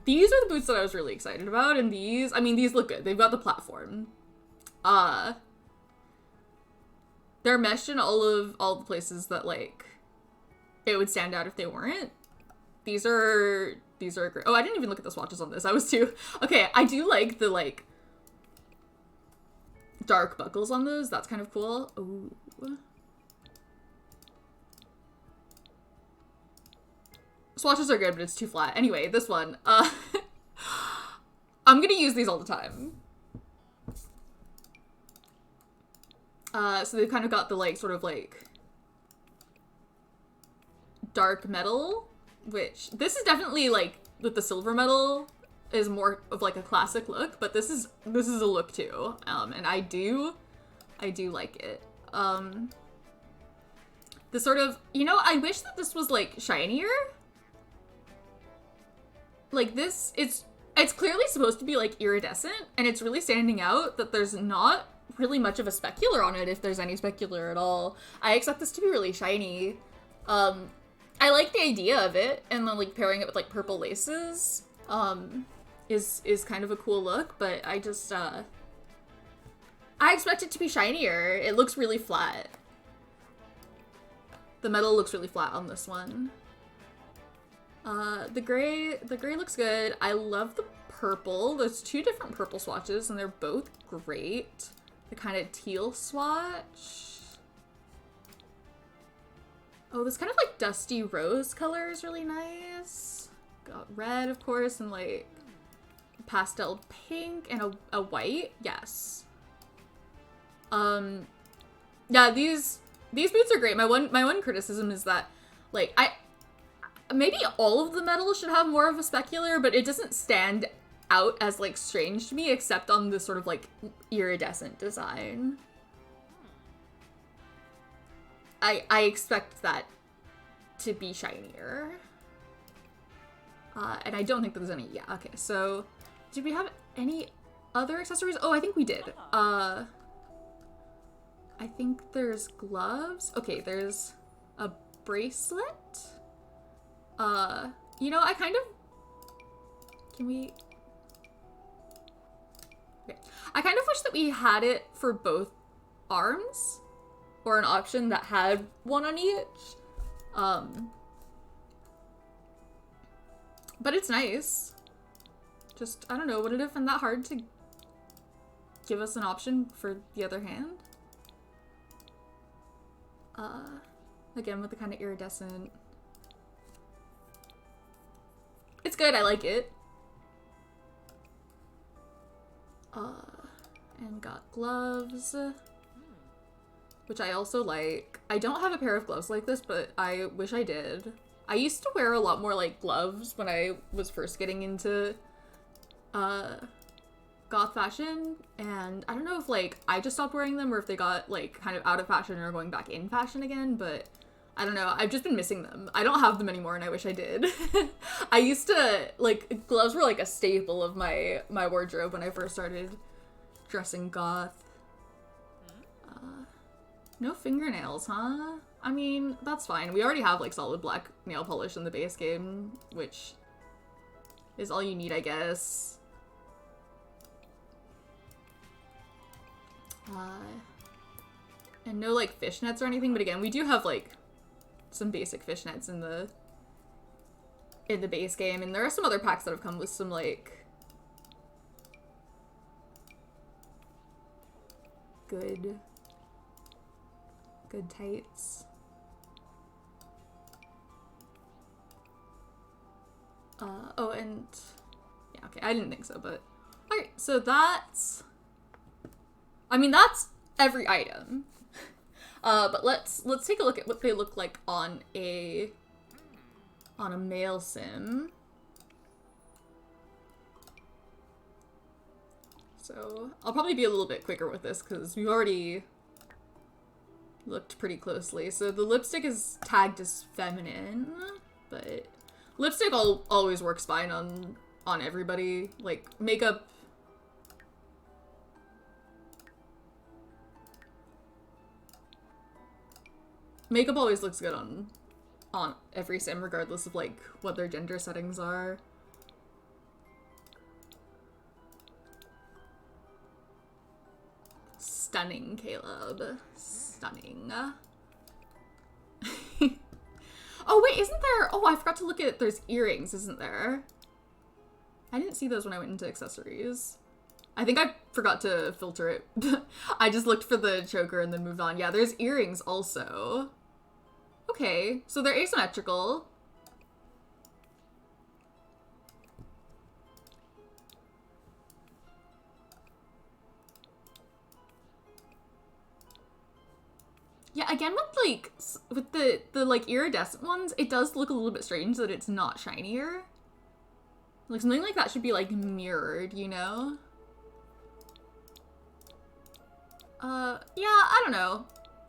Speaker 1: These are the boots that I was really excited about, and these look good. They've got the platform. They're meshed in all the places that, like, it would stand out if they weren't. These are great. Oh, I didn't even look at the swatches on this. I was too... Okay, I do like the, like, dark buckles on those. That's kind of cool. Ooh. Swatches are good, but it's too flat. Anyway, this one. I'm gonna use these all the time. So they've kind of got the, like, sort of, like, dark metal, which this is definitely, like, with the silver metal is more of, like, a classic look, but this is a look too. And I do like it. The sort of, you know, I wish that this was, like, shinier. Like, this, it's clearly supposed to be, like, iridescent, and it's really standing out that there's not really much of a specular on it, if there's any specular at all. I expect this to be really shiny. I like the idea of it, and then, like, pairing it with, like, purple laces, is kind of a cool look, but I just, I expect it to be shinier. It looks really flat. The metal looks really flat on this one. The gray looks good. I love the purple. There's two different purple swatches, and they're both great. The kind of teal swatch. Oh, this kind of, like, dusty rose color is really nice. Got red, of course, and, like, pastel pink and a white. Yes. Yeah, these boots are great. My one criticism is that, like, maybe all of the metal should have more of a specular, but it doesn't stand out as, like, strange to me, except on this sort of, like, iridescent design. I expect that to be shinier. And I don't think that there's any, yeah, okay, so, did we have any other accessories? Oh, I think we did. I think there's gloves. Okay, there's a bracelet. You know, I kind of... Can we... Okay. I kind of wish that we had it for both arms. Or an option that had one on each. But it's nice. Just, I don't know, would it have been that hard to give us an option for the other hand? Again, with the kind of iridescent... It's good, I like it. And got gloves. Which I also like. I don't have a pair of gloves like this, but I wish I did. I used to wear a lot more, like, gloves when I was first getting into, goth fashion, and I don't know if, like, I just stopped wearing them or if they got, like, kind of out of fashion or going back in fashion again, but I don't know. I've just been missing them. I don't have them anymore, and I wish I did. I used to, like, gloves were, like, a staple of my wardrobe when I first started dressing goth. No fingernails, huh? I mean, that's fine. We already have, like, solid black nail polish in the base game, which is all you need, I guess. And no, like, fishnets or anything, but again, we do have, like, some basic fishnets in the base game, and there are some other packs that have come with some, like, good tights. Oh, and yeah, okay, I didn't think so, but alright, so that's, I mean, that's every item. But let's take a look at what they look like on a male sim. So I'll probably be a little bit quicker with this because we've already looked pretty closely. So the lipstick is tagged as feminine, but lipstick always works fine on everybody. Like, makeup... Makeup always looks good on every sim, regardless of, like, what their gender settings are. Stunning, Caleb. Stunning. Oh, wait, isn't there... Oh, I forgot to look at... There's earrings, isn't there? I didn't see those when I went into accessories. I think I forgot to filter it. I just looked for the choker and then moved on. Yeah, there's earrings also. Okay, so they're asymmetrical. Yeah, again with the like iridescent ones, it does look a little bit strange that it's not shinier. Like something like that should be like mirrored, you know? Yeah, I don't know.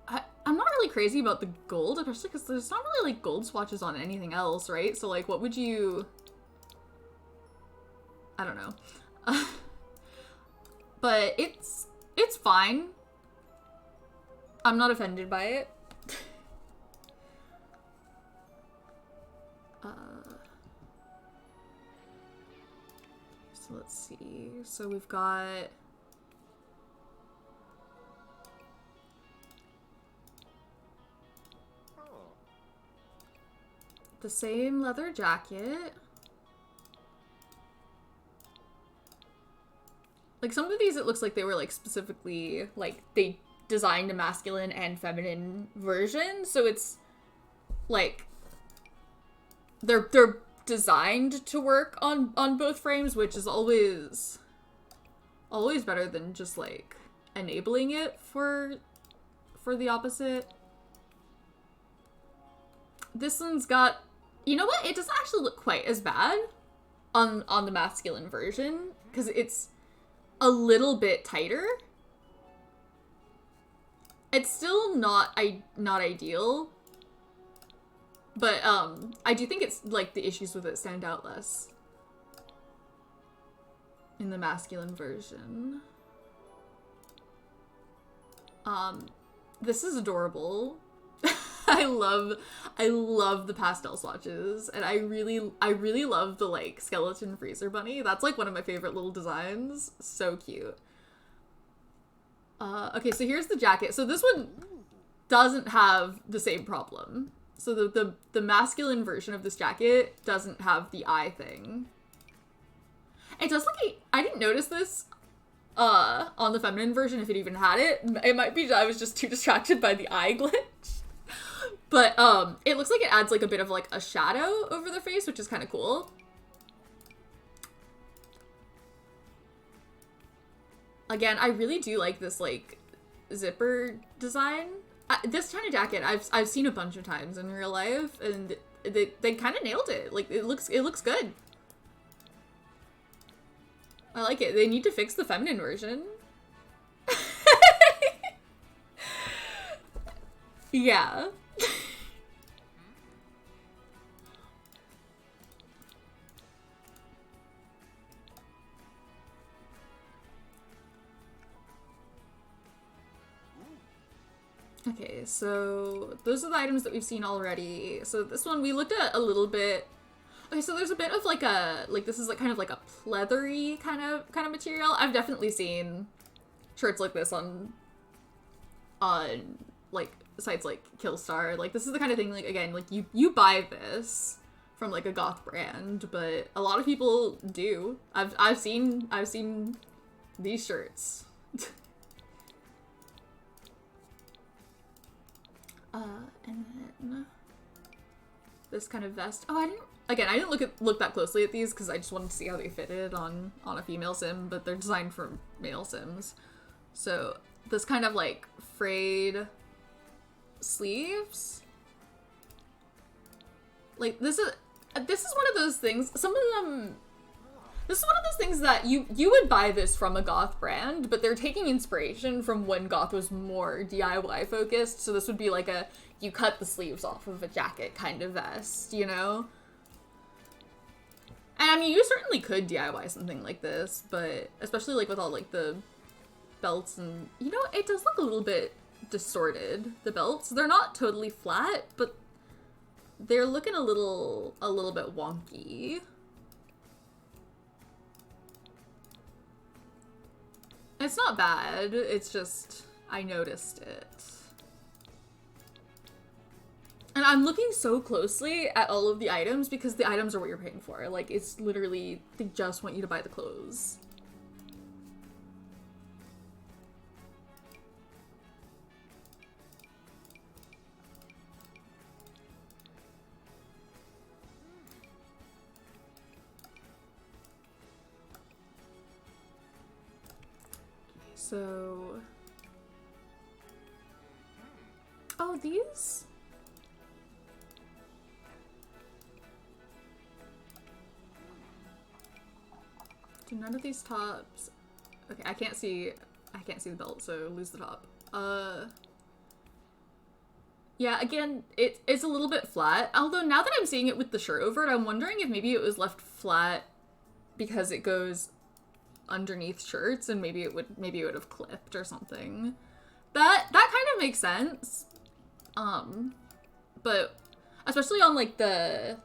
Speaker 1: I'm not really crazy about the gold, especially because there's not really like gold swatches on anything else, right? So like what would you... I don't know. But it's fine. I'm not offended by it. So let's see. So we've got... the same leather jacket. Like some of these it looks like they were like specifically like they designed a masculine and feminine version, so it's like they're designed to work on both frames, which is always better than just like enabling it for the opposite. This one's got, you know what? It doesn't actually look quite as bad on the masculine version because it's a little bit tighter. It's still not ideal, but I do think it's like the issues with it stand out less in the masculine version. This is adorable. I love the pastel swatches, and I really love the like skeleton freezer bunny. That's like one of my favorite little designs. So cute. Okay, so here's the jacket. So this one doesn't have the same problem. So the masculine version of this jacket doesn't have the eye thing. It does look I didn't notice this on the feminine version if it even had it. It might be that I was just too distracted by the eye glitch. But it looks like it adds like a bit of like a shadow over the face, which is kind of cool. Again, I really do like this like zipper design. This kind of jacket I've seen a bunch of times in real life, and they kind of nailed it. Like it looks good. I like it. They need to fix the feminine version. Yeah. Okay, so those are the items that we've seen already. So this one we looked at a little bit. Okay, so there's a bit of like this is like kind of like a pleathery kind of material. I've definitely seen shirts like this on like sites like Killstar. Like this is the kind of thing, like again, like you buy this from like a goth brand, but a lot of people do. I've seen these shirts. And then this kind of vest. Oh, I didn't look that closely at these because I just wanted to see how they fitted on a female sim, but they're designed for male sims. So this kind of like frayed sleeves. Like this is one of those things. Some of them. This is one of those things that you would buy this from a goth brand, but they're taking inspiration from when goth was more DIY focused. So this would be like you cut the sleeves off of a jacket kind of vest, you know? And I mean, you certainly could DIY something like this, but especially like with all like the belts and, you know, it does look a little bit distorted, the belts. They're not totally flat, but they're looking a little bit wonky. It's not bad, it's just, I noticed it. And I'm looking so closely at all of the items because the items are what you're paying for. Like, it's literally, they just want you to buy the clothes. So, oh, these? Do none of these tops? Okay, I can't see the belt, so lose the top. Yeah, again, it's a little bit flat. Although now that I'm seeing it with the shirt over it, I'm wondering if maybe it was left flat because it goes underneath shirts, and maybe it would have clipped or something. That kind of makes sense. But especially on like the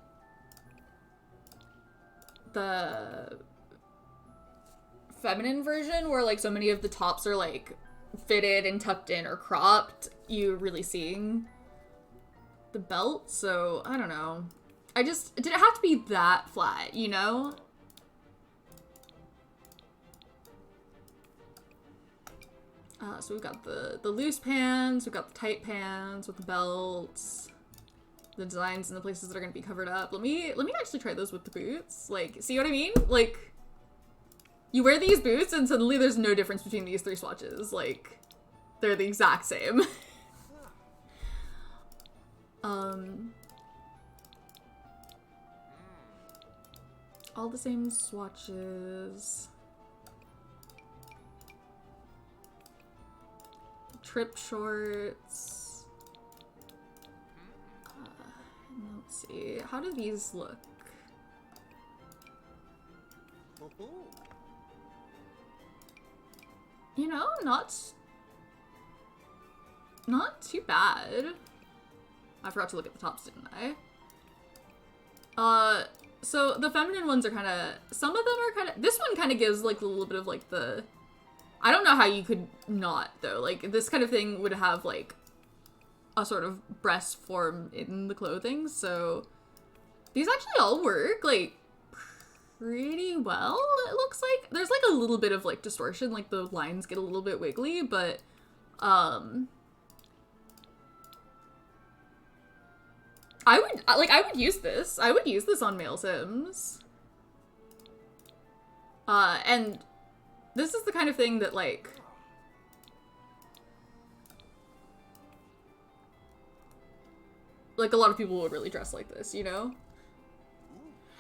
Speaker 1: feminine version where like so many of the tops are like fitted and tucked in or cropped, you're really seeing the belt. So I don't know. Did it have to be that flat, you know? So we've got the loose pants, we've got the tight pants with the belts, the designs and the places that are going to be covered up. Let me actually try those with the boots. Like, see what I mean? Like, you wear these boots and suddenly there's no difference between these three swatches. Like, they're the exact same. All the same swatches. Trip shorts. Let's see. How do these look? You know, not too bad. I forgot to look at the tops, didn't I? So the feminine ones are kind of, some of them are kind of, this one kind of gives like a little bit of like the, I don't know how you could not though. Like this kind of thing would have like a sort of breast form in the clothing. So these actually all work like pretty well, it looks like. There's like a little bit of like distortion, like the lines get a little bit wiggly, but I would use this. I would use this on male Sims. And this is the kind of thing that like a lot of people would really dress like this, you know?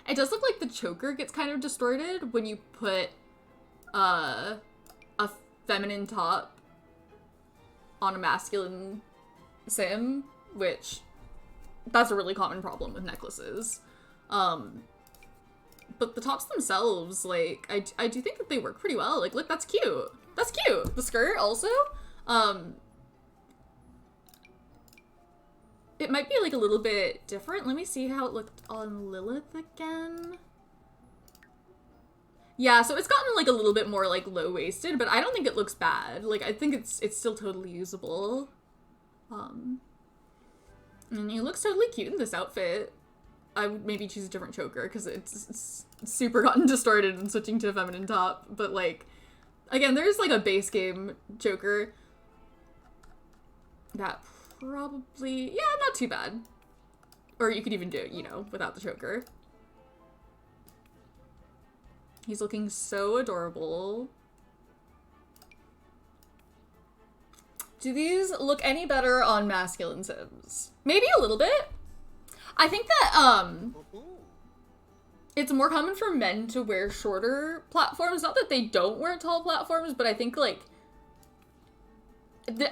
Speaker 1: It does look like the choker gets kind of distorted when you put a feminine top on a masculine sim, which that's a really common problem with necklaces. But the tops themselves, like, I do think that they work pretty well. Like, look, that's cute. That's cute. The skirt also, it might be like a little bit different. Let me see how it looked on Lilith again. Yeah, so it's gotten like a little bit more like low-waisted, but I don't think it looks bad. Like, I think it's still totally usable. And he looks totally cute in this outfit. I would maybe choose a different choker because it's super gotten distorted and switching to a feminine top. But like, again, there's like a base game choker that probably, yeah, not too bad. Or you could even do it, you know, without the choker. He's looking so adorable. Do these look any better on masculine Sims? Maybe a little bit. I think that, it's more common for men to wear shorter platforms. Not that they don't wear tall platforms, but I think, like,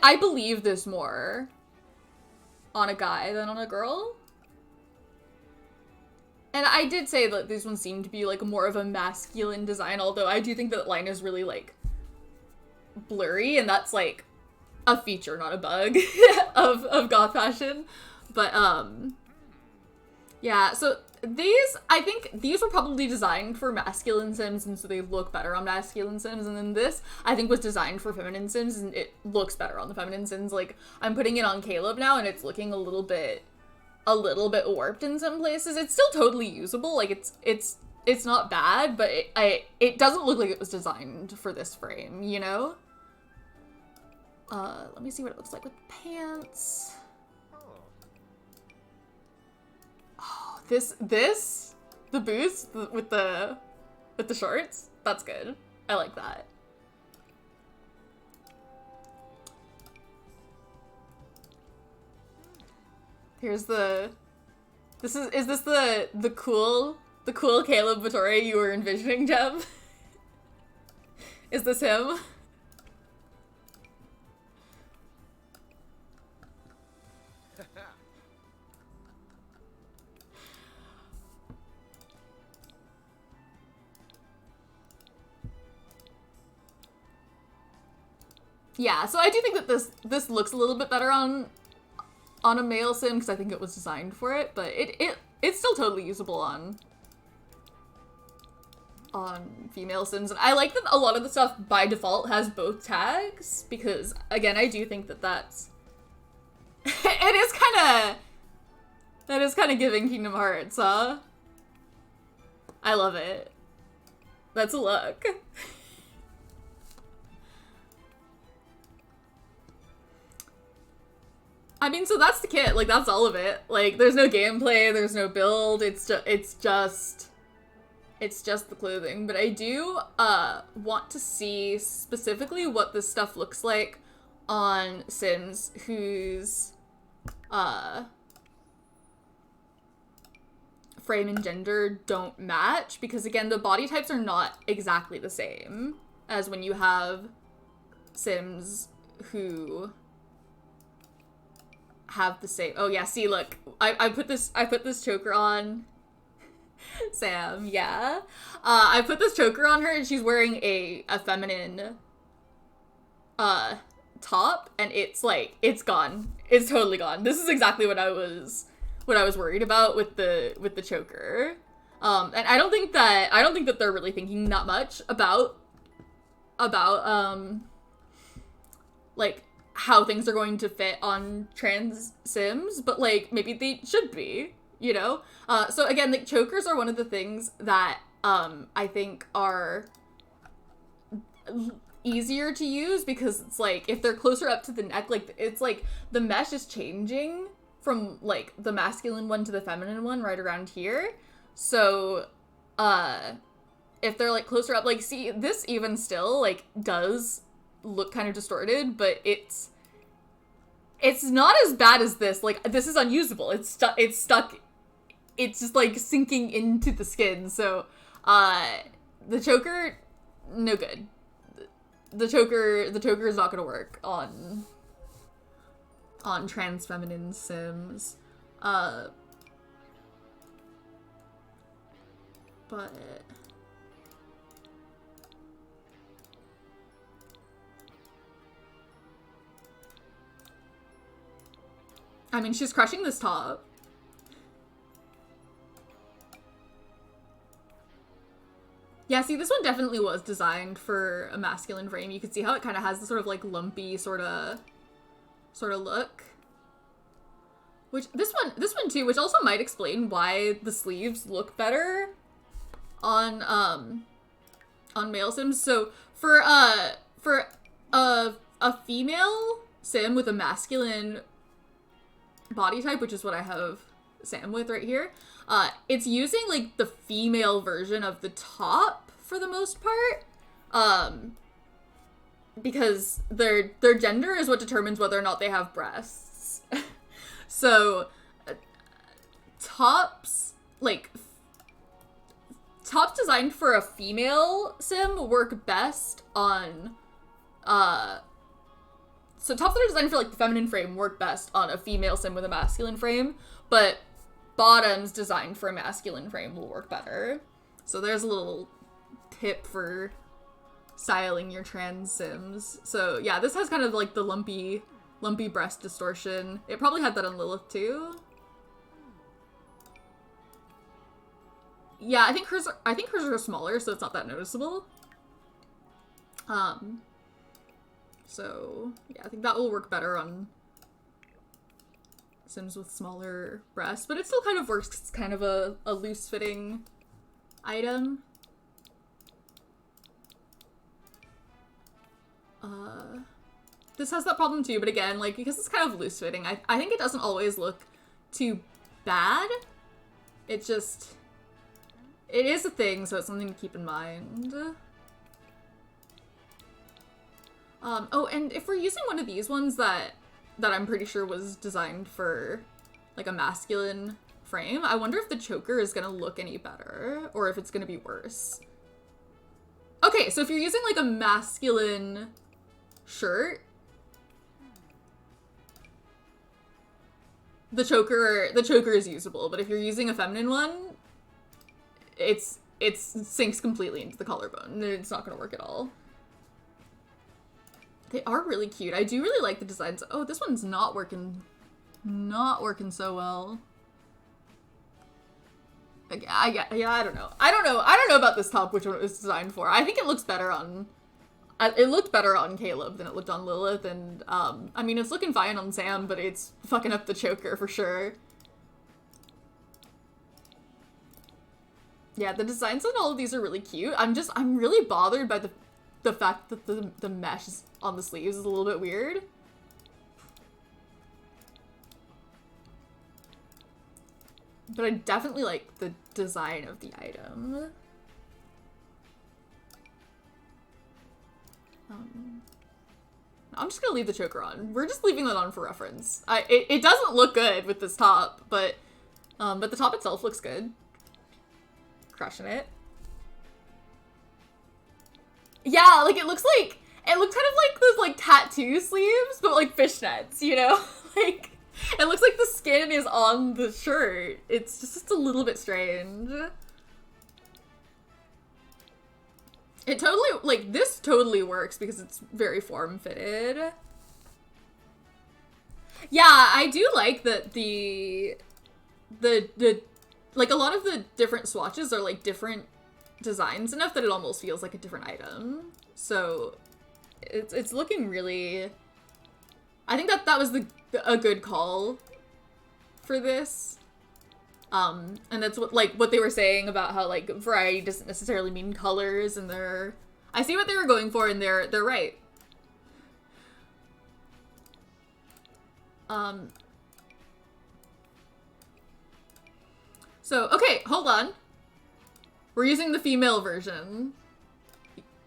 Speaker 1: I believe this more on a guy than on a girl. And I did say that these ones seem to be, like, more of a masculine design, although I do think that line is really, like, blurry, and that's, like, a feature, not a bug, of goth fashion. But, yeah, so these, I think these were probably designed for masculine Sims, and so they look better on masculine Sims, and then this, I think, was designed for feminine Sims, and it looks better on the feminine Sims. Like, I'm putting it on Caleb now, and it's looking a little bit warped in some places. It's still totally usable, like, it's not bad, but it doesn't look like it was designed for this frame, you know? Let me see what it looks like with pants. Oh, the boots with the shorts, that's good. I like that. Here's is this the cool Caleb Vittori you were envisioning, Jeb? Is this him? Yeah, so I do think that this looks a little bit better on a male sim because I think it was designed for it, but it's still totally usable on female sims. And I like that a lot of the stuff by default has both tags because, again, I do think that that's that is kind of giving Kingdom Hearts, huh? I love it. That's a look. I mean, so that's the kit. Like, that's all of it. Like, there's no gameplay, there's no build. It's just the clothing. But I do want to see specifically what this stuff looks like on Sims whose frame and gender don't match, because again, the body types are not exactly the same as when you have Sims who have the same. Oh yeah, see, look, I put this choker on Sam. Yeah, I put this choker on her, and she's wearing a feminine top, and it's like, it's gone. It's totally gone. This is exactly what I was worried about with the choker. And I don't think that they're really thinking that much about like how things are going to fit on trans sims, but like maybe they should be, you know? So again, like chokers are one of the things that I think are easier to use, because it's like if they're closer up to the neck, like it's like the mesh is changing from like the masculine one to the feminine one right around here. So if they're like closer up, like see this even still like does look kind of distorted, but it's not as bad as this. Like this is unusable. It's stuck. It's just like sinking into the skin. So the choker, no good. The choker is not gonna work on trans feminine sims. But I mean, she's crushing this top. Yeah, see, this one definitely was designed for a masculine frame. You can see how it kind of has this sort of like lumpy sort of look. Which this one too, which also might explain why the sleeves look better on male sims. So for a female sim with a masculine body type, which is what I have Sam with right here, it's using like the female version of the top for the most part, because their gender is what determines whether or not they have breasts. So tops designed for a female sim work best on so tops that are designed for like the feminine frame work best on a female sim with a masculine frame, but bottoms designed for a masculine frame will work better. So there's a little tip for styling your trans sims. So yeah, this has kind of like the lumpy breast distortion. It probably had that on Lilith too. Yeah, I think hers are smaller, so it's not that noticeable. So yeah, I think that will work better on sims with smaller breasts, but it still kind of works 'cause it's kind of a loose fitting item. This has that problem too, but again, like, because it's kind of loose fitting, I think it doesn't always look too bad. It just, it is a thing, so it's something to keep in mind. Oh, and if we're using one of these ones that I'm pretty sure was designed for like a masculine frame, I wonder if the choker is gonna look any better or if it's gonna be worse. Okay, so if you're using like a masculine shirt, the choker is usable, but if you're using a feminine one, it sinks completely into the collarbone. It's not gonna work at all. They are really cute. I do really like the designs. Oh, this one's not working so well. Yeah, I don't know. I don't know about this top, which one it was designed for. I think it looks better on, it looked better on Caleb than it looked on Lilith, and I mean, it's looking fine on Sam, but it's fucking up the choker for sure. Yeah, the designs on all of these are really cute. I'm really bothered by the fact that the mesh on the sleeves is a little bit weird. But I definitely like the design of the item. I'm just gonna leave the choker on. We're just leaving that on for reference. It doesn't look good with this top, but the top itself looks good. Crushing it. Yeah, like it looks kind of like those like tattoo sleeves, but like fishnets, you know? Like, it looks like the skin is on the shirt. It's just a little bit strange. It totally, like, this totally works because it's very form-fitted. Yeah, I do like that the like a lot of the different swatches are like different designs enough that it almost feels like a different item. So it's looking really. I think that was a good call for this. And that's what they were saying about how like variety doesn't necessarily mean colors, and I see what they were going for, and they're right. So, okay, hold on. We're using the female version.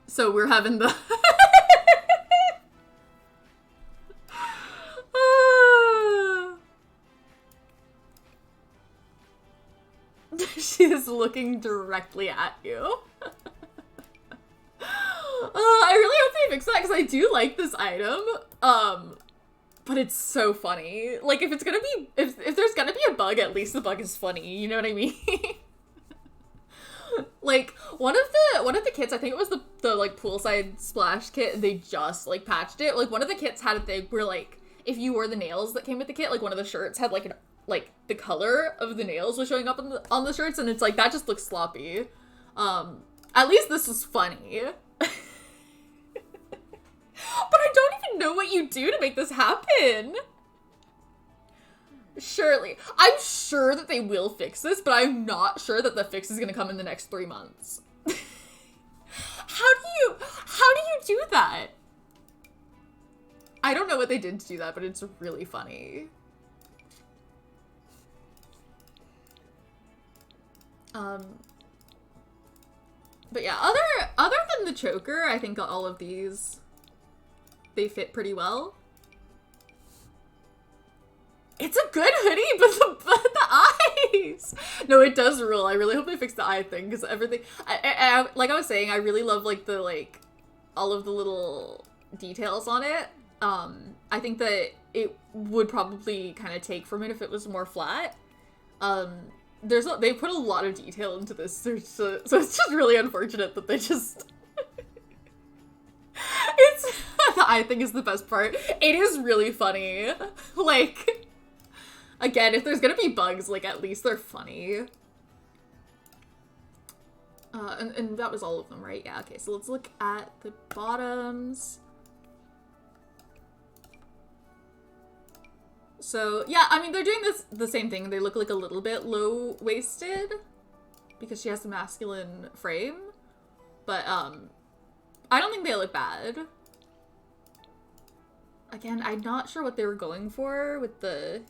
Speaker 1: So we're having the... She is looking directly at you. I really hope they fix that, because I do like this item. But it's so funny. Like, if it's gonna be, if there's gonna be a bug, at least the bug is funny. You know what I mean? Like, one of the kits, I think it was the like poolside splash kit, they just like patched it. Like, one of the kits had a thing where like, if you wore the nails that came with the kit, like one of the shirts had like the color of the nails was showing up on the shirts, and it's like, that just looks sloppy. At least this was funny. But I don't even know what you do to make this happen. Surely. I'm sure that they will fix this, but I'm not sure that the fix is gonna come in the next 3 months. How do you do that? I don't know what they did to do that, but it's really funny. But yeah, other than the choker, I think all of these, they fit pretty well. It's a good hoodie, but the eyes! No, it does rule. I really hope they fix the eye thing, because everything... I, like I was saying, I really love, like, all of the little details on it. I think that it would probably kind of take from it if it was more flat. They put a lot of detail into this, so it's just really unfortunate that they just... The eye thing is the best part. It is really funny. Like, again, if there's gonna be bugs, like, at least they're funny. And that was all of them, right? Yeah, okay, so let's look at the bottoms. So, yeah, I mean, they're doing the same thing. They look like a little bit low-waisted because she has a masculine frame. But, I don't think they look bad. Again, I'm not sure what they were going for with the...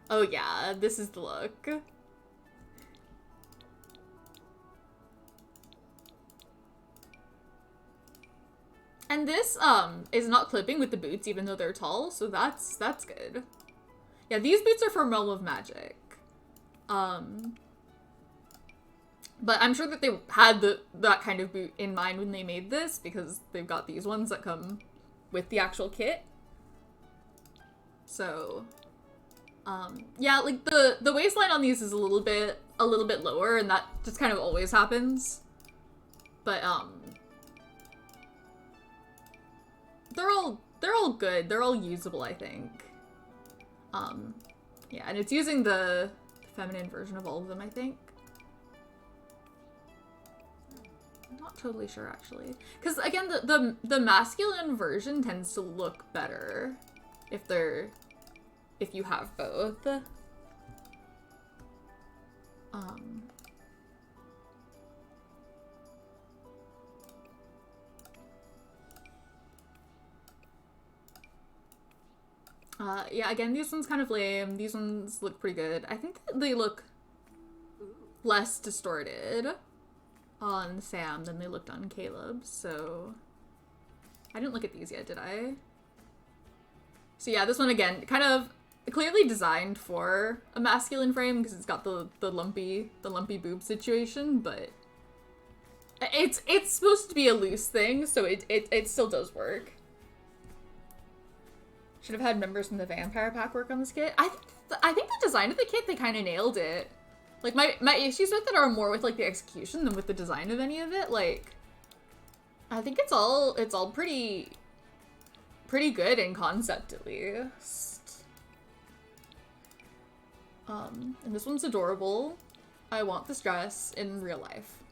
Speaker 1: Oh yeah, this is the look. And this, is not clipping with the boots, even though they're tall, so that's good. Yeah, these boots are from Realm of Magic. But I'm sure that they had that kind of boot in mind when they made this, because they've got these ones that come with the actual kit. So, yeah, like the waistline on these is a little bit lower, and that just kind of always happens. But they're all good. They're all usable, I think. Yeah, and it's using the feminine version of all of them, I think. I'm not totally sure, actually. Because, again, the masculine version tends to look better if you have both. Yeah, again, these ones kind of lame. These ones look pretty good. I think that they look less distorted on Sam than they looked on Caleb, so... I didn't look at these yet, did I? So yeah, this one, again, kind of clearly designed for a masculine frame, because it's got the lumpy boob situation, but... It's supposed to be a loose thing, so it still does work. Should have had members from the vampire pack work on this kit. I think the design of the kit, they kind of nailed it. Like, my issues with it are more with, like, the execution than with the design of any of it. Like, I think it's all pretty good in concept, at least. And this one's adorable. I want this dress in real life.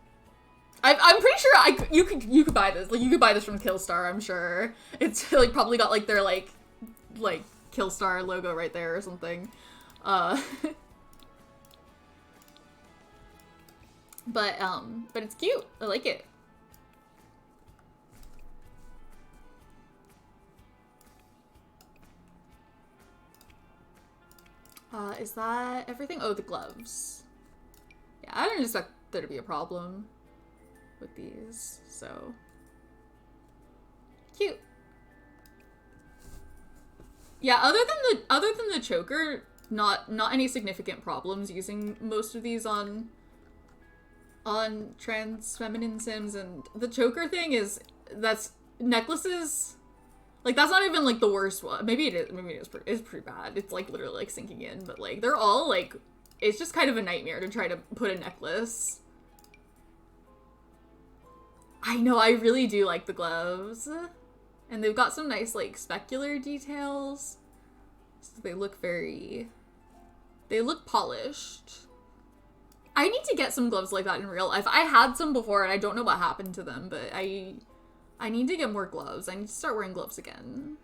Speaker 1: I'm pretty sure you could buy this. Like, you could buy this from Killstar, I'm sure. It's like probably got like their like Killstar logo right there or something. But it's cute. I like it. Is that everything? Oh, the gloves. Yeah, I didn't expect there to be a problem with these, so cute. Yeah, other than the choker, not any significant problems using most of these on trans feminine sims. And the choker thing that's necklaces. Like, that's not even, like, the worst one. Maybe it is pretty bad. It's, like, literally, like, sinking in. But, like, they're all, like, it's just kind of a nightmare to try to put a necklace. I know, I really do like the gloves. And they've got some nice, like, specular details. So they look polished. I need to get some gloves like that in real life. I had some before, and I don't know what happened to them, but I need to get more gloves. I need to start wearing gloves again.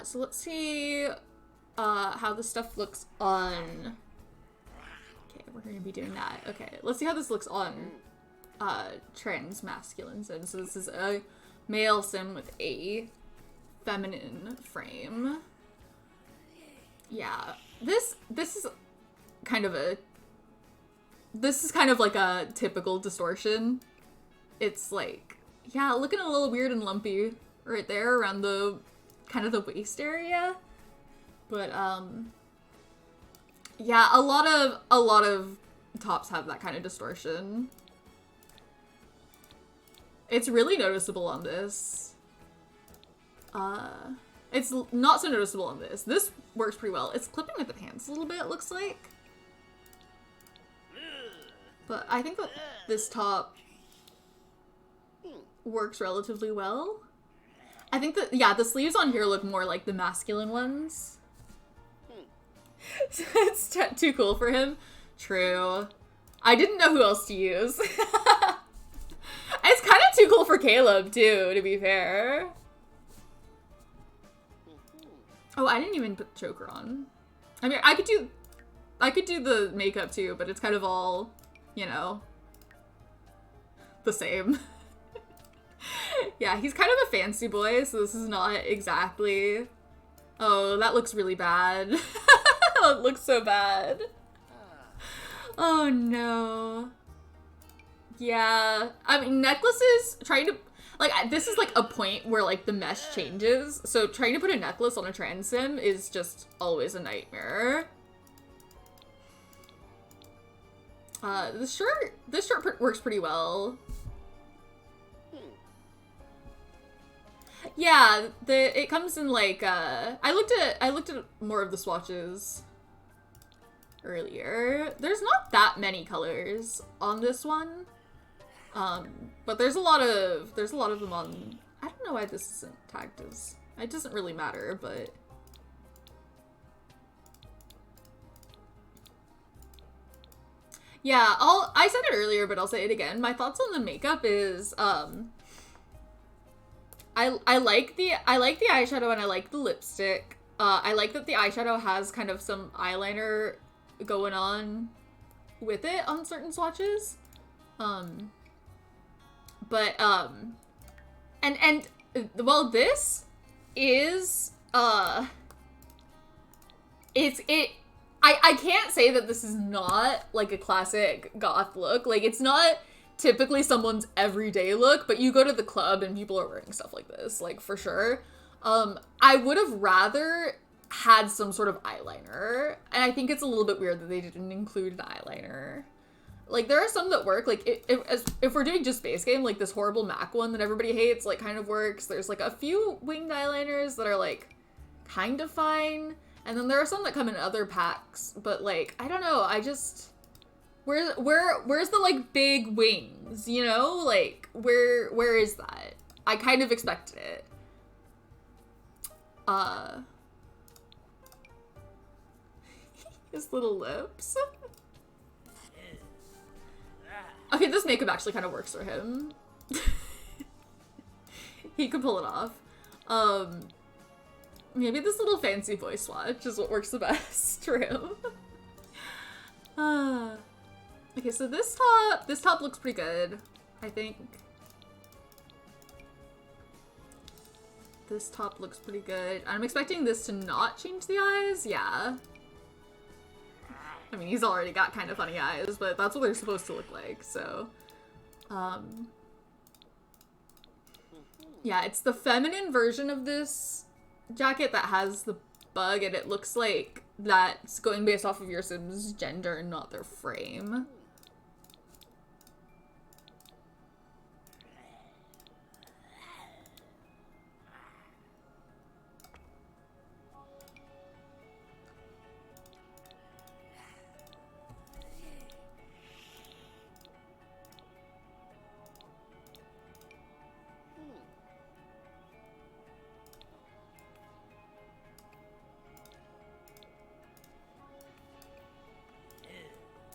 Speaker 1: So let's see how this stuff looks on... Okay, we're going to be doing that. Okay, let's see how this looks on trans masculine sim. So this is a male sim with a feminine frame. Yeah, this is kind of like a typical distortion. It's like, yeah, looking a little weird and lumpy right there around the kind of the waist area. But yeah, a lot of tops have that kind of distortion. It's really noticeable on this. It's not so noticeable on this. This works pretty well. It's clipping with the pants a little bit, it looks like. But I think that this top works relatively well. I think that, yeah, the sleeves on here look more like the masculine ones. It's too cool for him. True. I didn't know who else to use. It's kind of too cool for Caleb, too, to be fair. Oh, I didn't even put the choker on. I mean, I could do the makeup, too, but it's kind of all... you know, the same. Yeah, he's kind of a fancy boy, so this is not exactly... Oh, that looks really bad. It looks so bad. Oh, no. Yeah. I mean, necklaces, trying to... Like, this is, like, a point where, like, the mesh changes, so trying to put a necklace on a trans sim is just always a nightmare. This shirt works pretty well. Yeah, it comes in like, I looked at more of the swatches earlier. There's not that many colors on this one. But there's a lot of them on, I don't know why this isn't tagged as, it doesn't really matter, but yeah, I said it earlier, but I'll say it again. My thoughts on the makeup is, I like the eyeshadow and I like the lipstick. I like that the eyeshadow has kind of some eyeliner going on with it on certain swatches. But well, this is, I can't say that this is not, like, a classic goth look. Like, it's not typically someone's everyday look, but you go to the club and people are wearing stuff like this, like, for sure. I would have rather had some sort of eyeliner, and I think it's a little bit weird that they didn't include an eyeliner. Like, there are some that work. Like, if we're doing just base game, like, this horrible MAC one that everybody hates, like, kind of works. There's, like, a few winged eyeliners that are, like, kind of fine. And then there are some that come in other packs, but, like, I don't know, I just... Where's the, like, big wings, you know? Like, where is that? I kind of expected it. His little lips. Okay, this makeup actually kind of works for him. He could pull it off. Maybe this little fancy voice swatch is what works the best for him. Okay, so this top looks pretty good, I think. This top looks pretty good. I'm expecting this to not change the eyes, yeah. I mean, he's already got kind of funny eyes, but that's what they're supposed to look like, so. Yeah, it's the feminine version of this jacket that has the bug, and it looks like that's going based off of your Sim's gender and not their frame.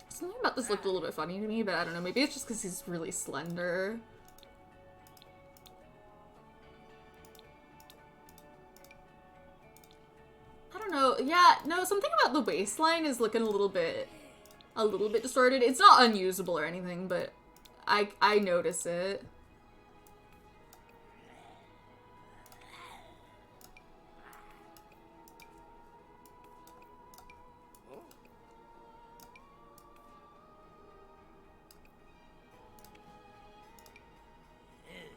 Speaker 1: Something about this looked a little bit funny to me, but I don't know. Maybe it's just because he's really slender. I don't know. Yeah, no, something about the waistline is looking a little bit distorted. It's not unusable or anything, but I notice it.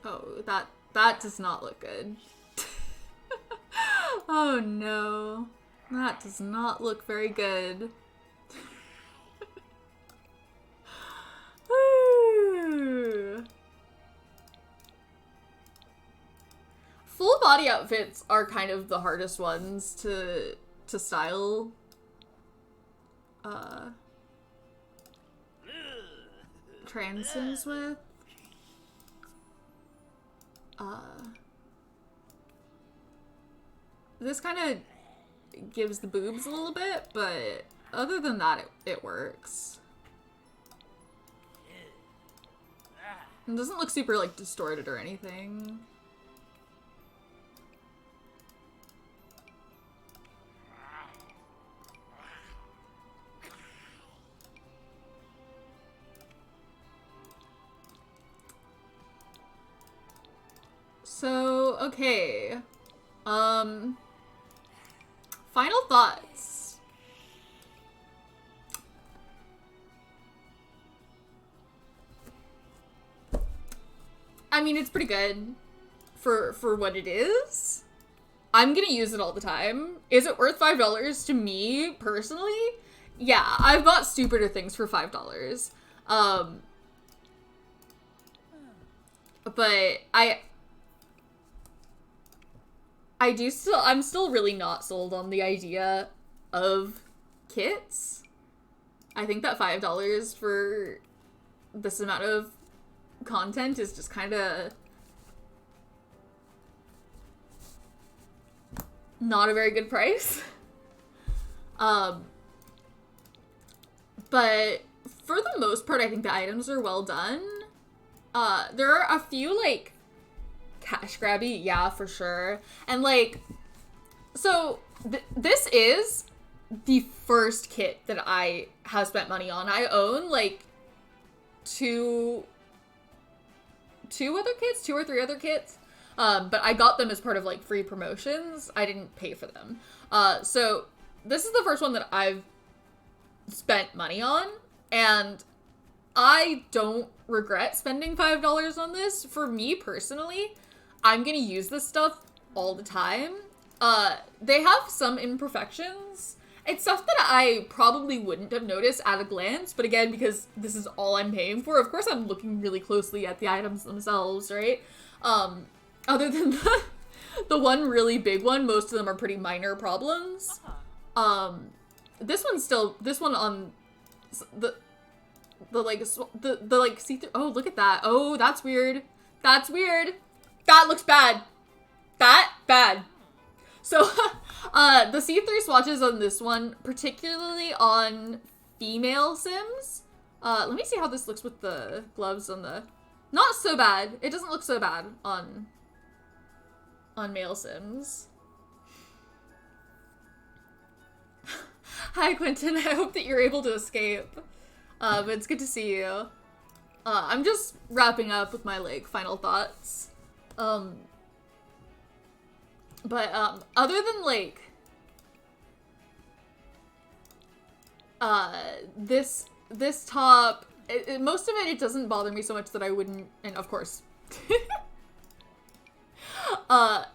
Speaker 1: Oh, that does not look good. Oh no. That does not look very good. Full body outfits are kind of the hardest ones to style. Trans Sims with. This kind of gives the boobs a little bit, but other than that, it works. It doesn't look super, like, distorted or anything. So, okay. Final thoughts. I mean, it's pretty good for what it is. I'm gonna use it all the time. Is it worth $5 to me, personally? Yeah, I've bought stupider things for $5. But I'm still really not sold on the idea of kits. I think that $5 for this amount of content is just kind of not a very good price. But for the most part, I think the items are well done. There are a few, like, cash grabby, yeah, for sure. And, like, so this is the first kit that I have spent money on. I own, like, two or three other kits. But I got them as part of, like, free promotions. I didn't pay for them. So this is the first one that I've spent money on, and I don't regret spending $5 on this. For me personally, I'm gonna use this stuff all the time. They have some imperfections. It's stuff that I probably wouldn't have noticed at a glance, but again, because this is all I'm paying for, of course I'm looking really closely at the items themselves, right? Other than the one really big one, most of them are pretty minor problems. This one on the like see-through. Oh, look at that. Oh, that's weird. That's weird. That looks bad. Bad. So, the see-through swatches on this one, particularly on female Sims. Let me see how this looks with the gloves on the... Not so bad. It doesn't look so bad on male Sims. Hi, Quentin. I hope that you're able to escape. But it's good to see you. I'm just wrapping up with my, like, final thoughts. But, other than, like, this top, most of it doesn't bother me so much that I wouldn't, and of course,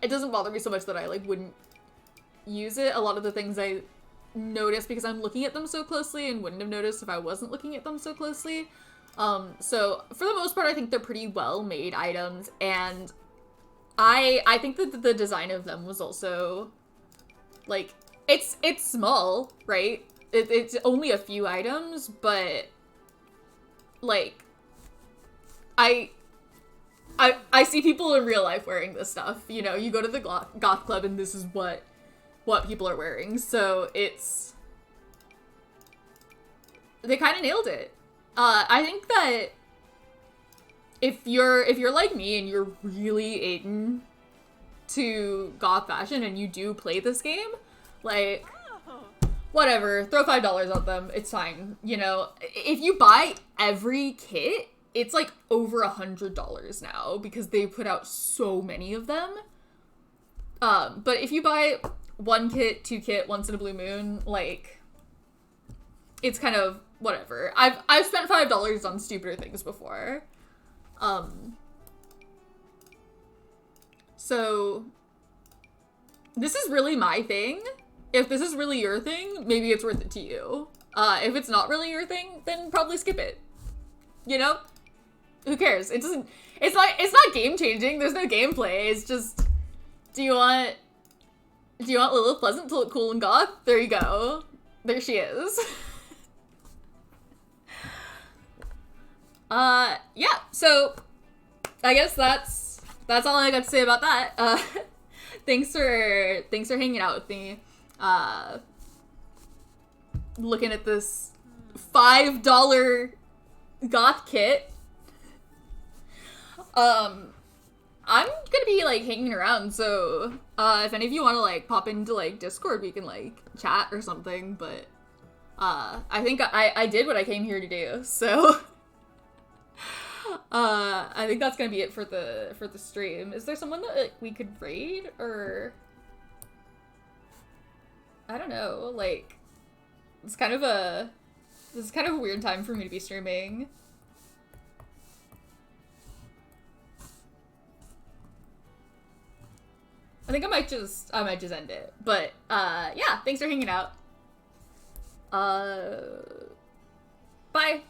Speaker 1: it doesn't bother me so much that I, like, wouldn't use it. A lot of the things I notice because I'm looking at them so closely and wouldn't have noticed if I wasn't looking at them so closely. So, for the most part, I think they're pretty well-made items, and I think that the design of them was also, like, it's small, right? It's only a few items, but, like, I see people in real life wearing this stuff, you know? You go to the Goth Club and this is what people are wearing, so it's... They kind of nailed it. I think that if you're like me and you're really into goth fashion and you do play this game, like, whatever, throw $5 at them, it's fine, you know? If you buy every kit, it's like over $100 now because they put out so many of them. But if you buy one kit, two kit, once in a blue moon, like, it's kind of whatever. I've spent $5 on stupider things before. So this is really my thing. If this is really your thing, maybe it's worth it to you. If it's not really your thing, then probably skip it. You know? Who cares? It's not game changing. There's no gameplay. It's just, do you want Lilith Pleasant to look cool and goth? There you go. There she is. Yeah, so I guess that's all I got to say about that. Thanks for hanging out with me. Looking at this $5 goth kit. I'm gonna be, like, hanging around, so, if any of you want to, like, pop into, like, Discord, we can, like, chat or something, but, I think I did what I came here to do, so, I think that's gonna be it for the stream. Is there someone that, like, we could raid, or, I don't know, like, this is kind of a weird time for me to be streaming. I think I might just end it. But, yeah, thanks for hanging out. Bye.